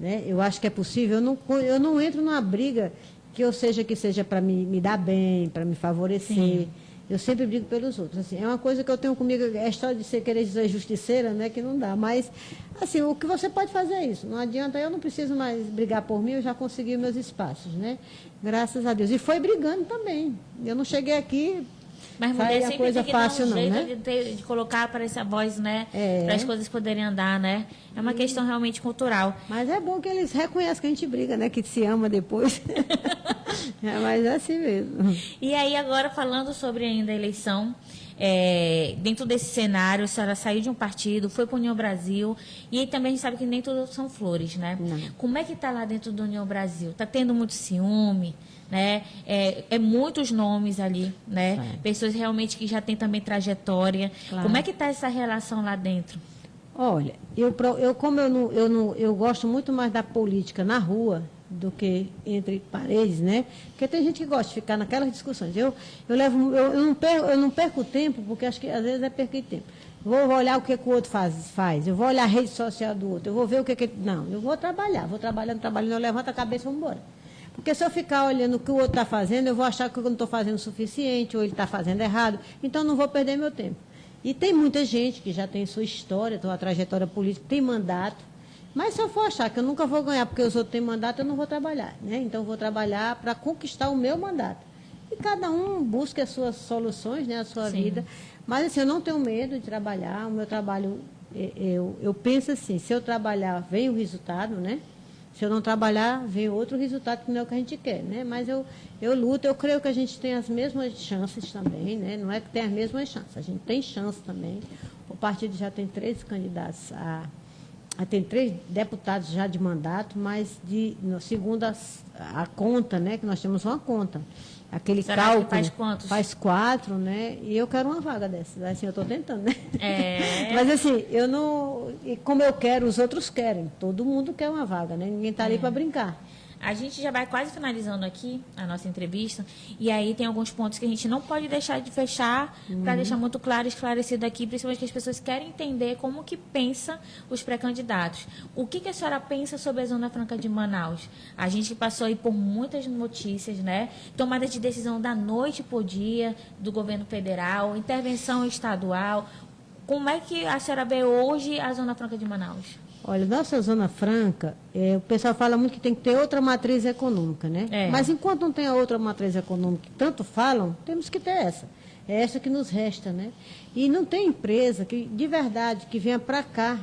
Né? Eu acho que é possível, eu não entro numa briga que seja para me dar bem, para me favorecer. Sim. Eu sempre brigo pelos outros. Assim, é uma coisa que eu tenho comigo, é a história de você querer dizer justiceira, né, que não dá. Mas, assim, o que você pode fazer é isso. Não adianta, eu não preciso mais brigar por mim, eu já consegui meus espaços, né? Graças a Deus. E foi brigando também. Eu não cheguei aqui... Mas mulher sempre coisa tem que fácil, dar um jeito, né? de colocar para essa voz, né? Para as coisas poderem andar, né? É uma questão realmente cultural. Mas é bom que eles reconheçam que a gente briga, né? Que se ama depois. Mas é assim mesmo. E aí, agora, falando sobre ainda a eleição, dentro desse cenário, a senhora saiu de um partido, foi para a União Brasil, e aí também a gente sabe que nem tudo são flores, né? Não. Como é que está lá dentro da União Brasil? Está tendo muito ciúme? Né? Muitos nomes ali, né? Pessoas realmente que já têm também trajetória. Claro. Como é que está essa relação lá dentro? Olha, eu gosto muito mais da política na rua do que entre paredes, né? Porque tem gente que gosta de ficar naquelas discussões. Eu não perco tempo, porque acho que às vezes é perder tempo. Vou olhar o que o outro faz. Eu vou olhar a rede social do outro. Eu vou ver o que... Não, eu vou trabalhando, eu levanto a cabeça e vou embora. Porque se eu ficar olhando o que o outro está fazendo, eu vou achar que eu não estou fazendo o suficiente, ou ele está fazendo errado, então não vou perder meu tempo. E tem muita gente que já tem sua história, sua trajetória política, tem mandato, mas se eu for achar que eu nunca vou ganhar porque os outros têm mandato, eu não vou trabalhar. Né? Então, eu vou trabalhar para conquistar o meu mandato. E cada um busca as suas soluções, né, a sua Sim. vida. Mas, assim, eu não tenho medo de trabalhar. O meu trabalho, eu penso assim, se eu trabalhar, vem o resultado, né? Se eu não trabalhar, vem outro resultado que não é o que a gente quer, né? Mas eu luto, eu creio que a gente tem as mesmas chances também, né? Não é que tem as mesmas chances, a gente tem chance também. O partido já tem 3 candidatos, tem 3 deputados já de mandato, mas segundo a conta, né? Que nós temos uma conta. Aquele Será cálculo que faz quantos? Faz 4, né? E eu quero uma vaga dessas. Assim, eu estou tentando, né? Mas assim, eu não... E como eu quero, os outros querem. Todo mundo quer uma vaga, né? Ninguém está ali para brincar. A gente já vai quase finalizando aqui a nossa entrevista, e aí tem alguns pontos que a gente não pode deixar de fechar, para deixar muito claro e esclarecido aqui, principalmente que as pessoas querem entender como que pensa os pré-candidatos. O que a senhora pensa sobre a Zona Franca de Manaus? A gente passou aí por muitas notícias, né? Tomada de decisão da noite para o dia do governo federal, intervenção estadual. Como é que a senhora vê hoje a Zona Franca de Manaus? Olha, nossa Zona Franca, o pessoal fala muito que tem que ter outra matriz econômica, né? É. Mas enquanto não tem a outra matriz econômica que tanto falam, temos que ter essa. É essa que nos resta, né? E não tem empresa que, de verdade, que venha para cá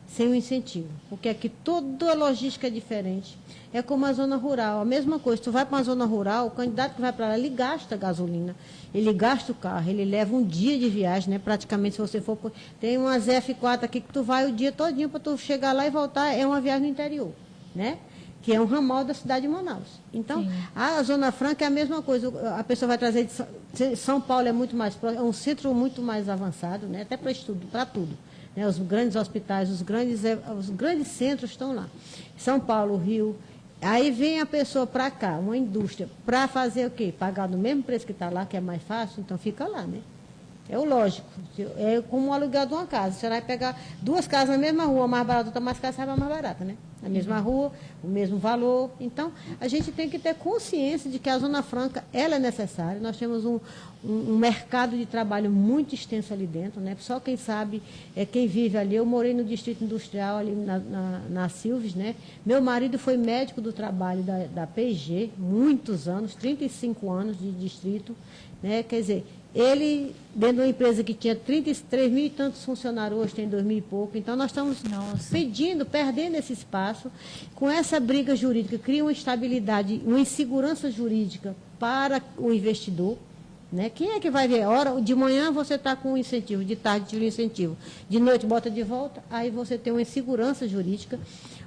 sem um incentivo. Porque aqui toda a logística é diferente. É como a zona rural, a mesma coisa. Tu vai para uma zona rural, o candidato que vai para lá, ele gasta gasolina, ele gasta o carro, ele leva um dia de viagem, né? Praticamente, se você for... Tem umas F4 aqui que tu vai o dia todinho para tu chegar lá e voltar, é uma viagem no interior, né? Que é um ramal da cidade de Manaus. Então, sim, a Zona Franca é a mesma coisa. A pessoa vai trazer de São Paulo, é muito mais próximo, é um centro muito mais avançado, né? Até para estudo, para tudo. Né? Os grandes hospitais, os grandes centros estão lá. São Paulo, Rio. Aí vem a pessoa para cá, uma indústria, para fazer o quê? Pagar no mesmo preço que está lá, que é mais fácil, então fica lá, né? É o lógico. É como o aluguel de uma casa. Você vai pegar duas casas na mesma rua, mais barata, outra mais cara, sai mais barata, né? Na mesma rua, o mesmo valor. Então, a gente tem que ter consciência de que a Zona Franca, ela é necessária. Nós temos um mercado de trabalho muito extenso ali dentro, né? Só quem sabe é quem vive ali. Eu morei no Distrito Industrial, ali na Silves, né? Meu marido foi médico do trabalho da P&G, muitos anos, 35 anos de distrito, né? Quer dizer, ele, dentro de uma empresa que tinha 33 mil e tantos funcionários, hoje tem 2 mil e pouco. Então, nós estamos perdendo esse espaço. Com essa briga jurídica, cria uma instabilidade, uma insegurança jurídica para o investidor. Né? Quem é que vai ver? Hora, de manhã você está com um incentivo, de tarde tira um incentivo, de noite bota de volta, aí você tem uma insegurança jurídica.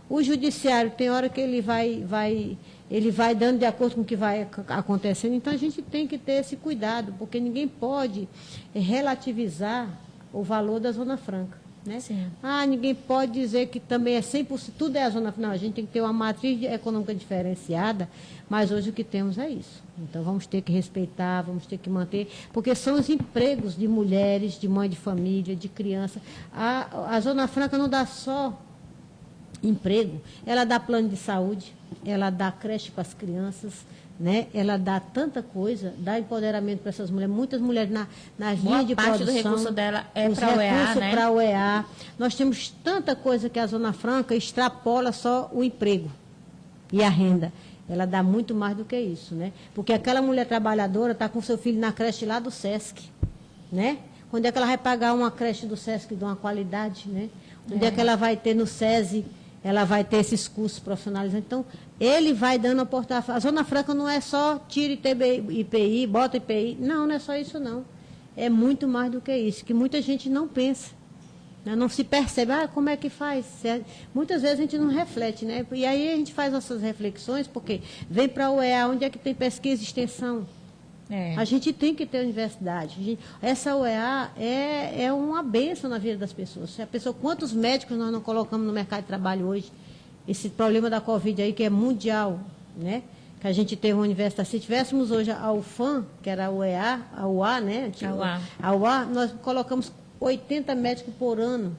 O judiciário tem hora que ele vai dando de acordo com o que vai acontecendo. Então, a gente tem que ter esse cuidado, porque ninguém pode relativizar o valor da Zona Franca. Né? Ninguém pode dizer que também é 100%, tudo é a Zona Franca. Não, a gente tem que ter uma matriz econômica diferenciada, mas hoje o que temos é isso. Então, vamos ter que respeitar, vamos ter que manter, porque são os empregos de mulheres, de mãe de família, de criança. A Zona Franca não dá só emprego, ela dá plano de saúde, ela dá creche para as crianças, né? Ela dá tanta coisa, dá empoderamento para essas mulheres. Muitas mulheres nas linhas de produção. Parte do recurso dela é para a UEA, né? Para a UEA. Nós temos tanta coisa que a Zona Franca extrapola só o emprego e a renda. Ela dá muito mais do que isso, né? Porque aquela mulher trabalhadora está com seu filho na creche lá do SESC, né? Quando é que ela vai pagar uma creche do SESC de uma qualidade, né? Onde é que ela vai ter no SESI, ela vai ter esses cursos profissionalizantes. Então, ele vai dando a porta. A Zona Franca não é só tira IPI, bota IPI. Não, não é só isso, não. É muito mais do que isso, que muita gente não pensa. Né? Não se percebe, como é que faz? Muitas vezes a gente não reflete, né? E aí a gente faz nossas reflexões, porque vem para a UEA, onde é que tem pesquisa e extensão? A gente tem que ter universidade. Essa UEA é uma bênção na vida das pessoas. Quantos médicos nós não colocamos no mercado de trabalho hoje? Esse problema da Covid aí, que é mundial, né? Que a gente teve uma universidade. Se tivéssemos hoje a UFAM, que era a UEA, a UA, né? A UA, nós colocamos 80 médicos por ano.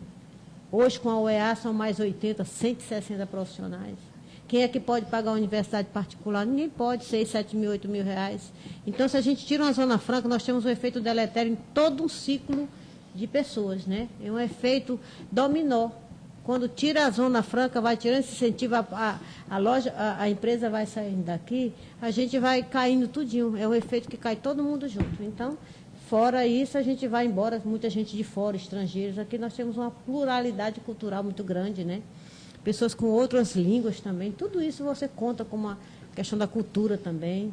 Hoje, com a UEA, são mais 80, 160 profissionais. Quem é que pode pagar uma universidade particular? Ninguém pode, 6, 7 mil, 8 mil reais. Então, se a gente tira uma Zona Franca, nós temos um efeito deletério em todo um ciclo de pessoas, né? É um efeito dominó. Quando tira a Zona Franca, vai tirando esse incentivo, a empresa vai saindo daqui, a gente vai caindo tudinho. É um efeito que cai todo mundo junto. Então, fora isso, a gente vai embora, muita gente de fora, estrangeiros. Aqui nós temos uma pluralidade cultural muito grande, né? Pessoas com outras línguas também. Tudo isso você conta como uma questão da cultura também.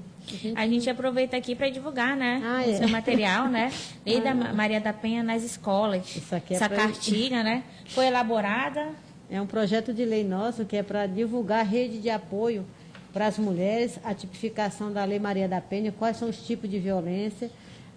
A gente aproveita aqui para divulgar, né? O seu material, né? Lei da Maria da Penha nas escolas. Essa cartilha, né? Foi elaborada. É um projeto de lei nosso que é para divulgar a rede de apoio para as mulheres, a tipificação da Lei Maria da Penha, quais são os tipos de violência,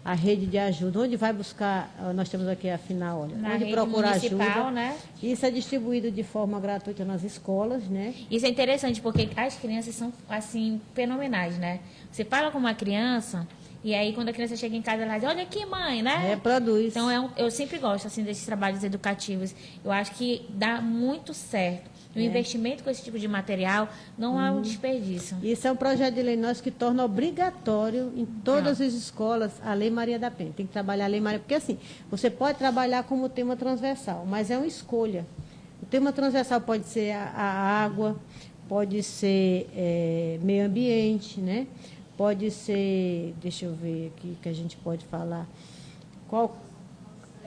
a rede de ajuda, onde vai buscar, nós temos aqui a final, olha, Na onde rede procurar municipal, ajuda. né? Isso é distribuído de forma gratuita nas escolas, né? Isso é interessante, porque as crianças são, assim, fenomenais, né? Você fala com uma criança, e aí quando a criança chega em casa, ela diz, olha aqui, mãe, né? Reproduz. Então, eu sempre gosto, assim, desses trabalhos educativos. Eu acho que dá muito certo. O investimento com esse tipo de material não há um desperdício. Isso é um projeto de lei nosso que torna obrigatório em todas as escolas a Lei Maria da Penha. Tem que trabalhar a Lei Maria, porque assim, você pode trabalhar como tema transversal, mas é uma escolha. O tema transversal pode ser a água, pode ser meio ambiente, né? Pode ser, deixa eu ver aqui que a gente pode falar, qual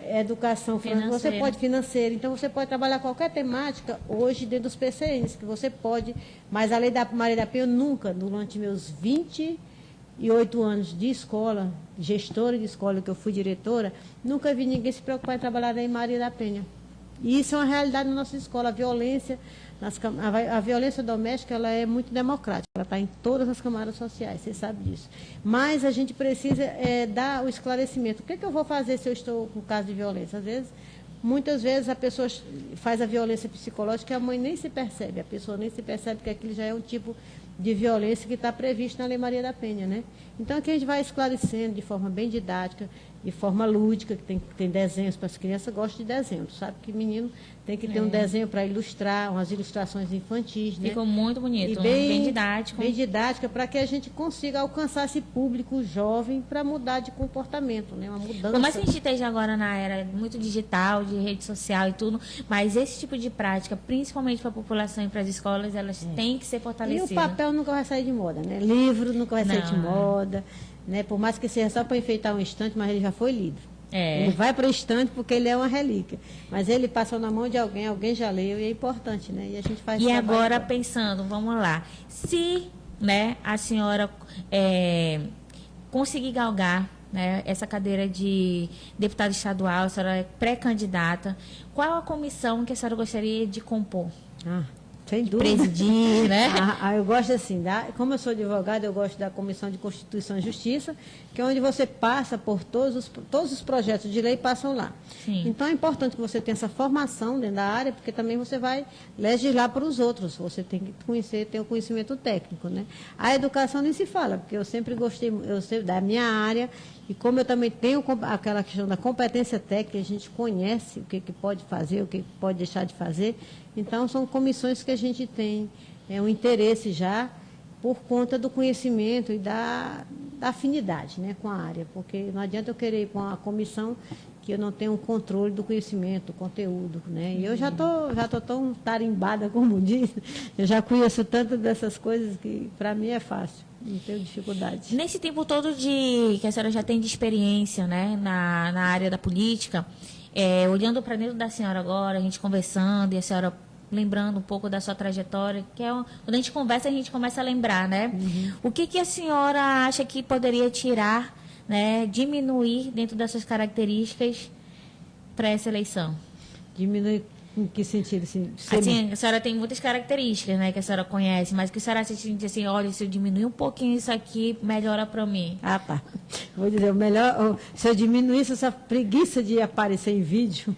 educação financeira. Você pode financeira, então você pode trabalhar qualquer temática hoje dentro dos PCNs, que você pode, mas a Lei da Maria da Penha, eu nunca, durante meus 28 anos de escola, gestora de escola, que eu fui diretora, nunca vi ninguém se preocupar em trabalhar na Lei Maria da Penha. E isso é uma realidade na nossa escola. A violência doméstica ela é muito democrática, ela está em todas as camadas sociais, você sabe disso. Mas a gente precisa dar o esclarecimento. O que eu vou fazer se eu estou com caso de violência? Muitas vezes a pessoa faz a violência psicológica e a mãe nem se percebe, a pessoa nem se percebe que aquilo já é um tipo de violência que está previsto na Lei Maria da Penha, né? Então aqui a gente vai esclarecendo de forma bem didática, de forma lúdica, que tem desenhos para as crianças, gostam de desenho. Tu sabe que menino tem que ter um desenho para ilustrar, umas ilustrações infantis, né? Ficou muito bonito, bem didático. Bem didática, para que a gente consiga alcançar esse público jovem para mudar de comportamento, né? Uma mudança. Por mais que a gente esteja agora na era muito digital, de rede social e tudo, mas esse tipo de prática, principalmente para a população e para as escolas, elas têm que ser fortalecidas. E o papel nunca vai sair de moda, né? Livro nunca vai sair de moda, né? Por mais que seja só para enfeitar um estante, mas ele já foi lido. Ele vai para o estante porque ele é uma relíquia. Mas ele passou na mão de alguém, alguém já leu e é importante, né? E a gente faz. E agora pensando, vamos lá, se, né, a senhora conseguir galgar, né, essa cadeira de deputada estadual, a senhora é pré-candidata, qual a comissão que a senhora gostaria de compor? Sem dúvida. Presidir, né? Eu gosto assim, como eu sou advogada, eu gosto da Comissão de Constituição e Justiça, que é onde você passa por todos os projetos de lei passam lá. Sim. Então é importante que você tenha essa formação dentro da área, porque também você vai legislar para os outros. Você tem que ter o conhecimento técnico, né? A educação nem se fala, porque eu sempre gostei, da minha área, e como eu também tenho aquela questão da competência técnica, a gente conhece o que pode fazer, o que pode deixar de fazer. Então, são comissões que a gente tem um interesse já por conta do conhecimento e da afinidade, né, com a área. Porque não adianta eu querer ir para uma comissão que eu não tenho um controle do conhecimento, do conteúdo, né? E eu já tô tão tarimbada, como diz, eu já conheço tanto dessas coisas que para mim é fácil. Não tenho dificuldade. Nesse tempo todo que a senhora já tem de experiência, né, na área da política, olhando para dentro da senhora agora, a gente conversando e a senhora lembrando um pouco da sua trajetória, quando a gente conversa, a gente começa a lembrar, né? O que a senhora acha que poderia tirar, né, diminuir dentro das suas características para essa eleição? Diminuir em que sentido? Assim, a senhora tem muitas características, né, que a senhora conhece, mas que a senhora se sente assim, olha, se eu diminuir um pouquinho isso aqui, melhora para mim. Tá. Vou dizer, o melhor, se eu diminuísse essa preguiça de aparecer em vídeo,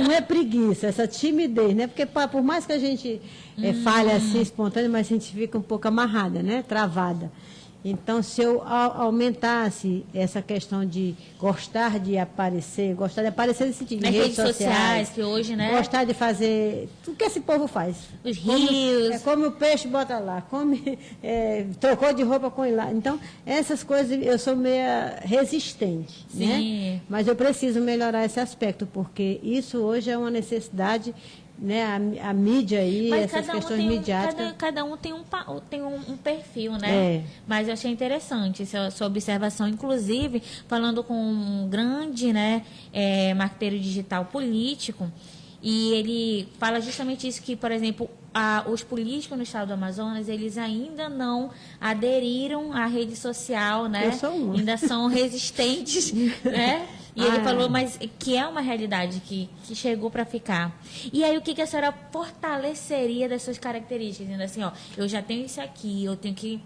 não é preguiça, essa timidez, né? Porque por mais que a gente fale assim, espontâneo, mas a gente fica um pouco amarrada, né? Travada. Então, se eu aumentasse essa questão de gostar de aparecer nesse sentido, nas redes sociais, que hoje, né? Gostar de fazer o que esse povo faz. Os rios. Come o peixe, bota lá. Trocou de roupa, põe lá. Então, essas coisas eu sou meio resistente, né? Mas eu preciso melhorar esse aspecto, porque isso hoje é uma necessidade, né, a mídia aí, mas essas questões midiáticas. Cada um tem um perfil, né? Mas eu achei interessante sua observação, inclusive, falando com um grande, né, marqueteiro digital político, e ele fala justamente isso, que, por exemplo, os políticos no estado do Amazonas, eles ainda não aderiram à rede social, né? Eu sou uma. Ainda são resistentes, né? E ele falou, mas que é uma realidade que chegou para ficar. E aí, o que a senhora fortaleceria das suas características? Dizendo assim, ó, eu já tenho isso aqui, eu tenho que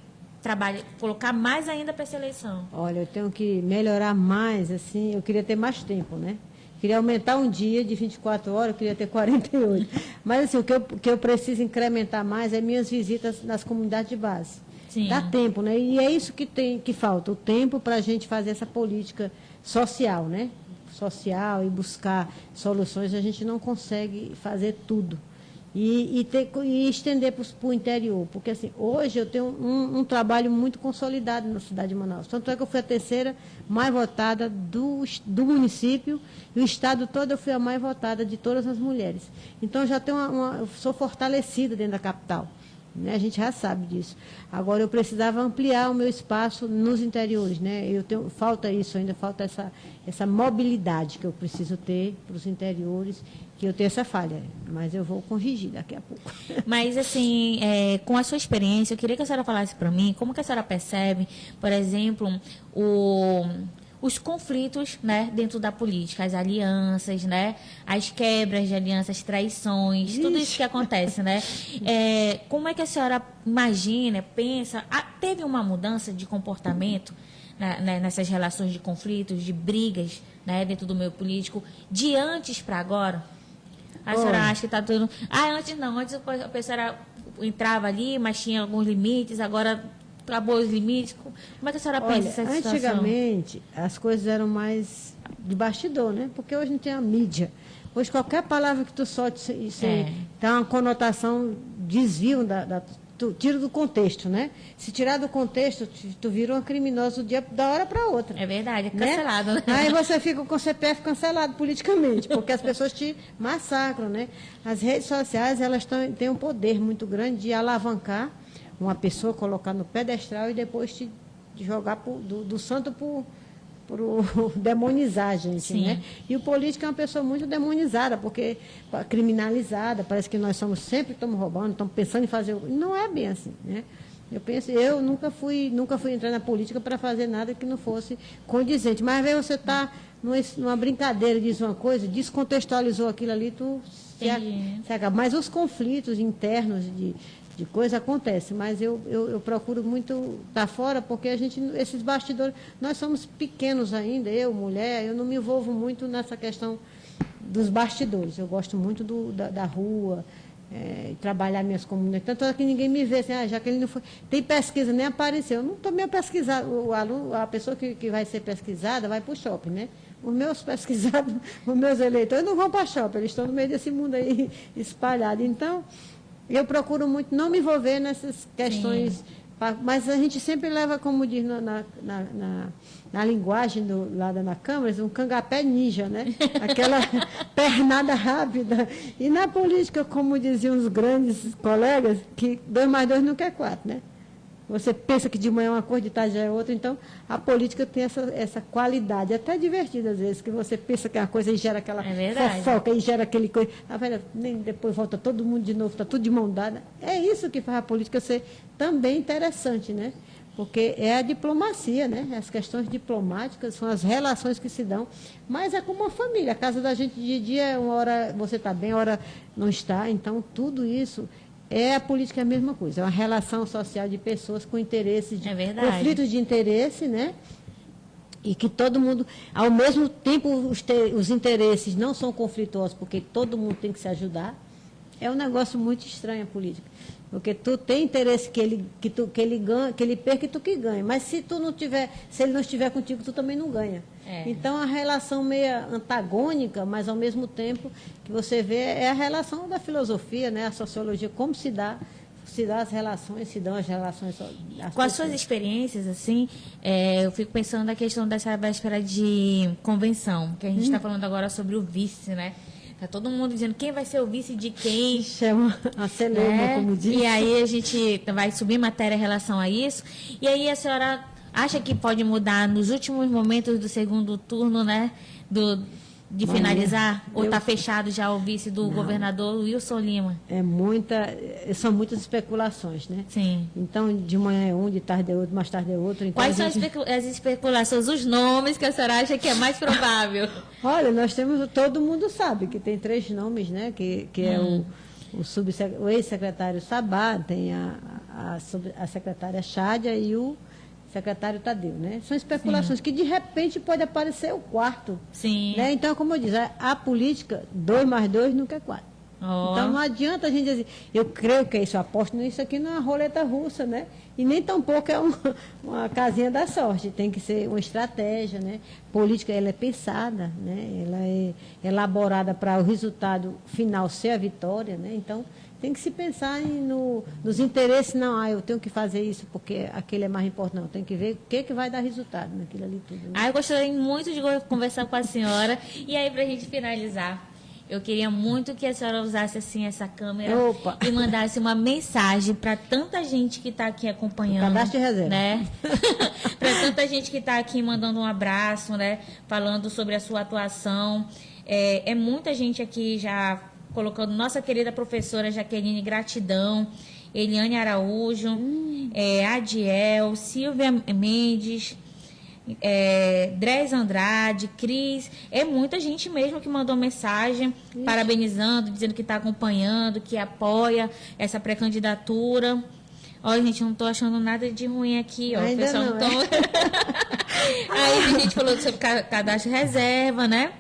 colocar mais ainda para essa eleição? Olha, eu tenho que melhorar mais, assim, eu queria ter mais tempo, né? Queria aumentar um dia de 24 horas, eu queria ter 48. Mas, assim, o que eu preciso incrementar mais é minhas visitas nas comunidades de base. Sim. Dá tempo, né? E é isso que falta, o tempo para a gente fazer essa política social, né? Social e buscar soluções, a gente não consegue fazer tudo. E estender para o interior. Porque, assim, hoje eu tenho um trabalho muito consolidado na cidade de Manaus. Tanto é que eu fui a terceira mais votada do município, e o estado todo eu fui a mais votada de todas as mulheres. Então, eu já tenho eu sou fortalecida dentro da capital. Né? A gente já sabe disso. Agora, eu precisava ampliar o meu espaço nos interiores. Né? Falta isso ainda, falta essa mobilidade que eu preciso ter para os interiores, que eu tenho essa falha, mas eu vou corrigir daqui a pouco. Mas, assim, com a sua experiência, eu queria que a senhora falasse para mim como que a senhora percebe, por exemplo, os conflitos, né, dentro da política, as alianças, né, as quebras de alianças, traições, tudo isso que acontece, né? Como é que a senhora imagina, pensa, teve uma mudança de comportamento nessas relações de conflitos, de brigas, né, dentro do meio político, de antes para agora? A senhora acha que está tudo... antes não, antes a pessoa entrava ali, mas tinha alguns limites, agora acabou os limites. Como é que a senhora pensa nessa situação? Antigamente, as coisas eram mais de bastidor, né? Porque hoje não tem a mídia. Hoje, qualquer palavra que tu solte, tem uma conotação, desvio tira do contexto, né? Se tirar do contexto, tu vira uma criminosa da hora para outra. É verdade, é cancelado, né? Aí você fica com o CPF cancelado politicamente, porque as pessoas te massacram, né? As redes sociais, elas têm um poder muito grande de alavancar uma pessoa, colocar no pedestal e depois te jogar do santo para demonizar a gente, Sim. Né? E o político é uma pessoa muito demonizada, porque criminalizada, parece que nós sempre estamos roubando, estamos pensando em fazer... Não é bem assim, né? Eu nunca fui entrar na política para fazer nada que não fosse condizente. Mas às vezes você está numa brincadeira, diz uma coisa, descontextualizou aquilo ali, tu se acaba. Mas os conflitos internos de coisa acontece, mas eu procuro muito estar fora, porque esses bastidores, nós somos pequenos ainda, mulher, eu não me envolvo muito nessa questão dos bastidores. Eu gosto muito da rua, trabalhar minhas comunidades. Tanto é que ninguém me vê assim, já que ele não foi. Tem pesquisa, nem apareceu. Eu não estou meio pesquisado. A pessoa que vai ser pesquisada vai para o shopping, né? Os meus pesquisados, os meus eleitores não vão para shopping, eles estão no meio desse mundo aí espalhado. Então, eu procuro muito não me envolver nessas questões, mas a gente sempre leva, como diz na linguagem lá na Câmara, um cangapé ninja, né? Aquela pernada rápida. E na política, como diziam os grandes colegas, que 2 mais 2 nunca é 4, né? Você pensa que de manhã é uma coisa, de tarde já é outra. Então, a política tem essa qualidade, até divertida às vezes, que você pensa que é uma coisa e gera aquela fofoca, e gera aquele coisa. Nem depois volta todo mundo de novo, está tudo de mão dada. É isso que faz a política ser também interessante, né? Porque é a diplomacia, né? As questões diplomáticas são as relações que se dão. Mas é como uma família. A casa da gente de dia, uma hora você está bem, uma hora não está. Então, tudo isso... A política é a mesma coisa, é uma relação social de pessoas com interesses, conflitos de interesse, né? E que todo mundo, ao mesmo tempo, os interesses não são conflituosos, porque todo mundo tem que se ajudar. É um negócio muito estranho a política. Porque tu tem interesse que ele ganhe, que ele perca e tu que ganhe. Mas se ele não estiver contigo, tu também não ganha. Então, a relação meio antagônica, mas ao mesmo tempo que você vê, é a relação da filosofia, né? A sociologia, como se dá as relações, se dão as relações. Com as suas experiências, assim, eu fico pensando na questão dessa véspera de convenção, que a gente está falando agora sobre o vice, né? Está todo mundo dizendo quem vai ser o vice de quem. Chama a celeuma, como diz. E aí a gente vai subir matéria em relação a isso. E aí a senhora acha que pode mudar nos últimos momentos do segundo turno, né? De finalizar? Ou está fechado já o vice do governador Wilson Lima? São muitas especulações, né? Sim. Então, de manhã é um, de tarde é outro, mais tarde é outro. Então Quais são as especulações, os nomes que a senhora acha que é mais provável? Olha, nós temos, todo mundo sabe que tem 3 nomes, né? Que é o ex-secretário Sabá, tem a sobre a secretária Chádia e o secretário Tadeu, né? São especulações que, de repente, pode aparecer o quarto. Sim. Né? Então, como eu disse, a política, 2 mais 2 nunca é 4. Oh. Então, não adianta a gente dizer, eu creio que é isso, eu aposto nisso aqui não é uma roleta russa, né? E nem tampouco é uma casinha da sorte, tem que ser uma estratégia, né? Política, ela é pensada, né? Ela é elaborada para o resultado final ser a vitória, né? Então, tem que se pensar nos interesses, não, eu tenho que fazer isso porque aquele é mais importante, não, tem que ver o que vai dar resultado naquilo ali tudo. Né? Eu gostaria muito de conversar com a senhora, e aí, para a gente finalizar, eu queria muito que a senhora usasse assim essa câmera e mandasse uma mensagem para tanta gente que está aqui acompanhando. Cadastro de reserva. Né? Para tanta gente que está aqui mandando um abraço, né? Falando sobre a sua atuação. É muita gente aqui já colocando nossa querida professora Jaqueline, gratidão. Eliane Araújo, Adiel, Silvia Mendes, Dres Andrade, Cris, muita gente mesmo que mandou mensagem parabenizando, dizendo que está acompanhando, que apoia essa pré-candidatura. Olha, gente, não estou achando nada de ruim aqui, ó. Ainda o pessoal não tô... Aí a gente falou sobre cadastro reserva, né?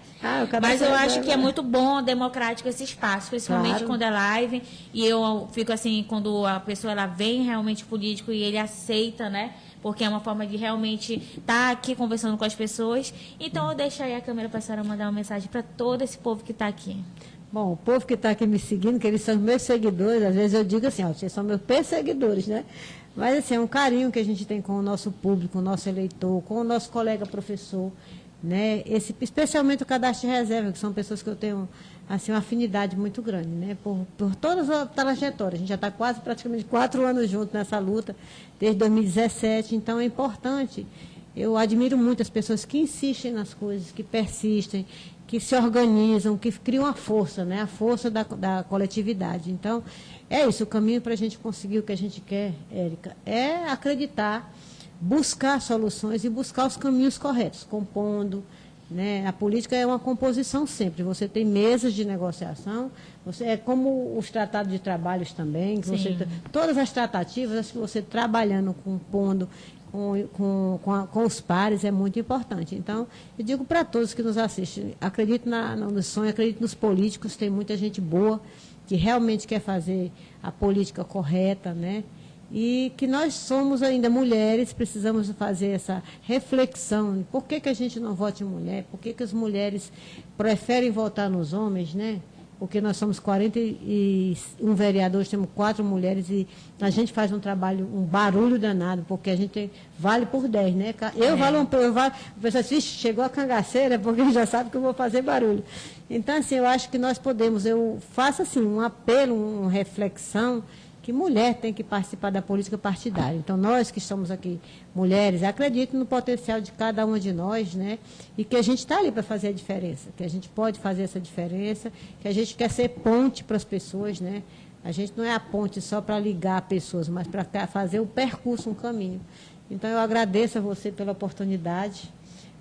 Mas eu acho que é muito bom, democrático esse espaço, principalmente quando é live. E eu fico assim, quando a pessoa ela vem realmente político e ele aceita, né? Porque é uma forma de realmente estar aqui conversando com as pessoas. Então, eu deixo aí a câmera para a senhora mandar uma mensagem para todo esse povo que está aqui. Bom, o povo que está aqui me seguindo, que eles são meus seguidores, às vezes eu digo assim, vocês são meus perseguidores, né? Mas, assim, é um carinho que a gente tem com o nosso público, com o nosso eleitor, com o nosso colega professor, né? Especialmente o cadastro de reserva, que são pessoas que eu tenho assim, uma afinidade muito grande, né? Por todas as trajetórias. A gente já está quase praticamente 4 anos juntos nessa luta, desde 2017, então é importante. Eu admiro muito as pessoas que insistem nas coisas, que persistem, que se organizam, que criam a força, né? A força da coletividade. Então, é isso, o caminho para a gente conseguir o que a gente quer, Érica, é acreditar, buscar soluções e buscar os caminhos corretos, compondo, né? A política é uma composição sempre. Você tem mesas de negociação, é como os tratados de trabalhos também, todas as tratativas, acho que você trabalhando, compondo com os pares é muito importante. Então, eu digo para todos que nos assistem, acredito no sonho, acredito nos políticos, tem muita gente boa que realmente quer fazer a política correta, né? E que nós somos ainda mulheres, precisamos fazer essa reflexão. Por que a gente não vota em mulher? Por que as mulheres preferem votar nos homens, né? Porque nós somos 41 vereadores, temos 4 mulheres e a gente faz um trabalho, um barulho danado, porque a gente vale por 10, né? Eu valo, o pessoal diz, chegou a cangaceira, porque já sabe que eu vou fazer barulho. Então, assim, eu acho que nós podemos, eu faço assim, um apelo, uma reflexão, que mulher tem que participar da política partidária. Então, nós que estamos aqui, mulheres, acredito no potencial de cada uma de nós, né? E que a gente está ali para fazer a diferença, que a gente pode fazer essa diferença, que a gente quer ser ponte para as pessoas, né? A gente não é a ponte só para ligar pessoas, mas para fazer o percurso, um caminho. Então, eu agradeço a você pela oportunidade.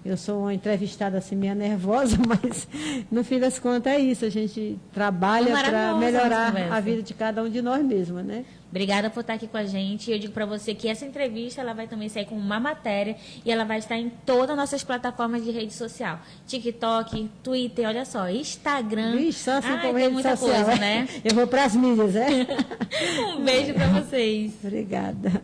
Eu sou uma entrevistada assim, meio nervosa, mas no fim das contas é isso. A gente trabalha para melhorar a vida de cada um de nós mesmos, né? Obrigada por estar aqui com a gente. Eu digo para você que essa entrevista ela vai também sair com uma matéria e ela vai estar em todas as nossas plataformas de rede social. TikTok, Twitter, olha só, Instagram. Ixi, só assim tem muita social, coisa, né? Eu vou para as mídias, Um beijo para vocês. Obrigada.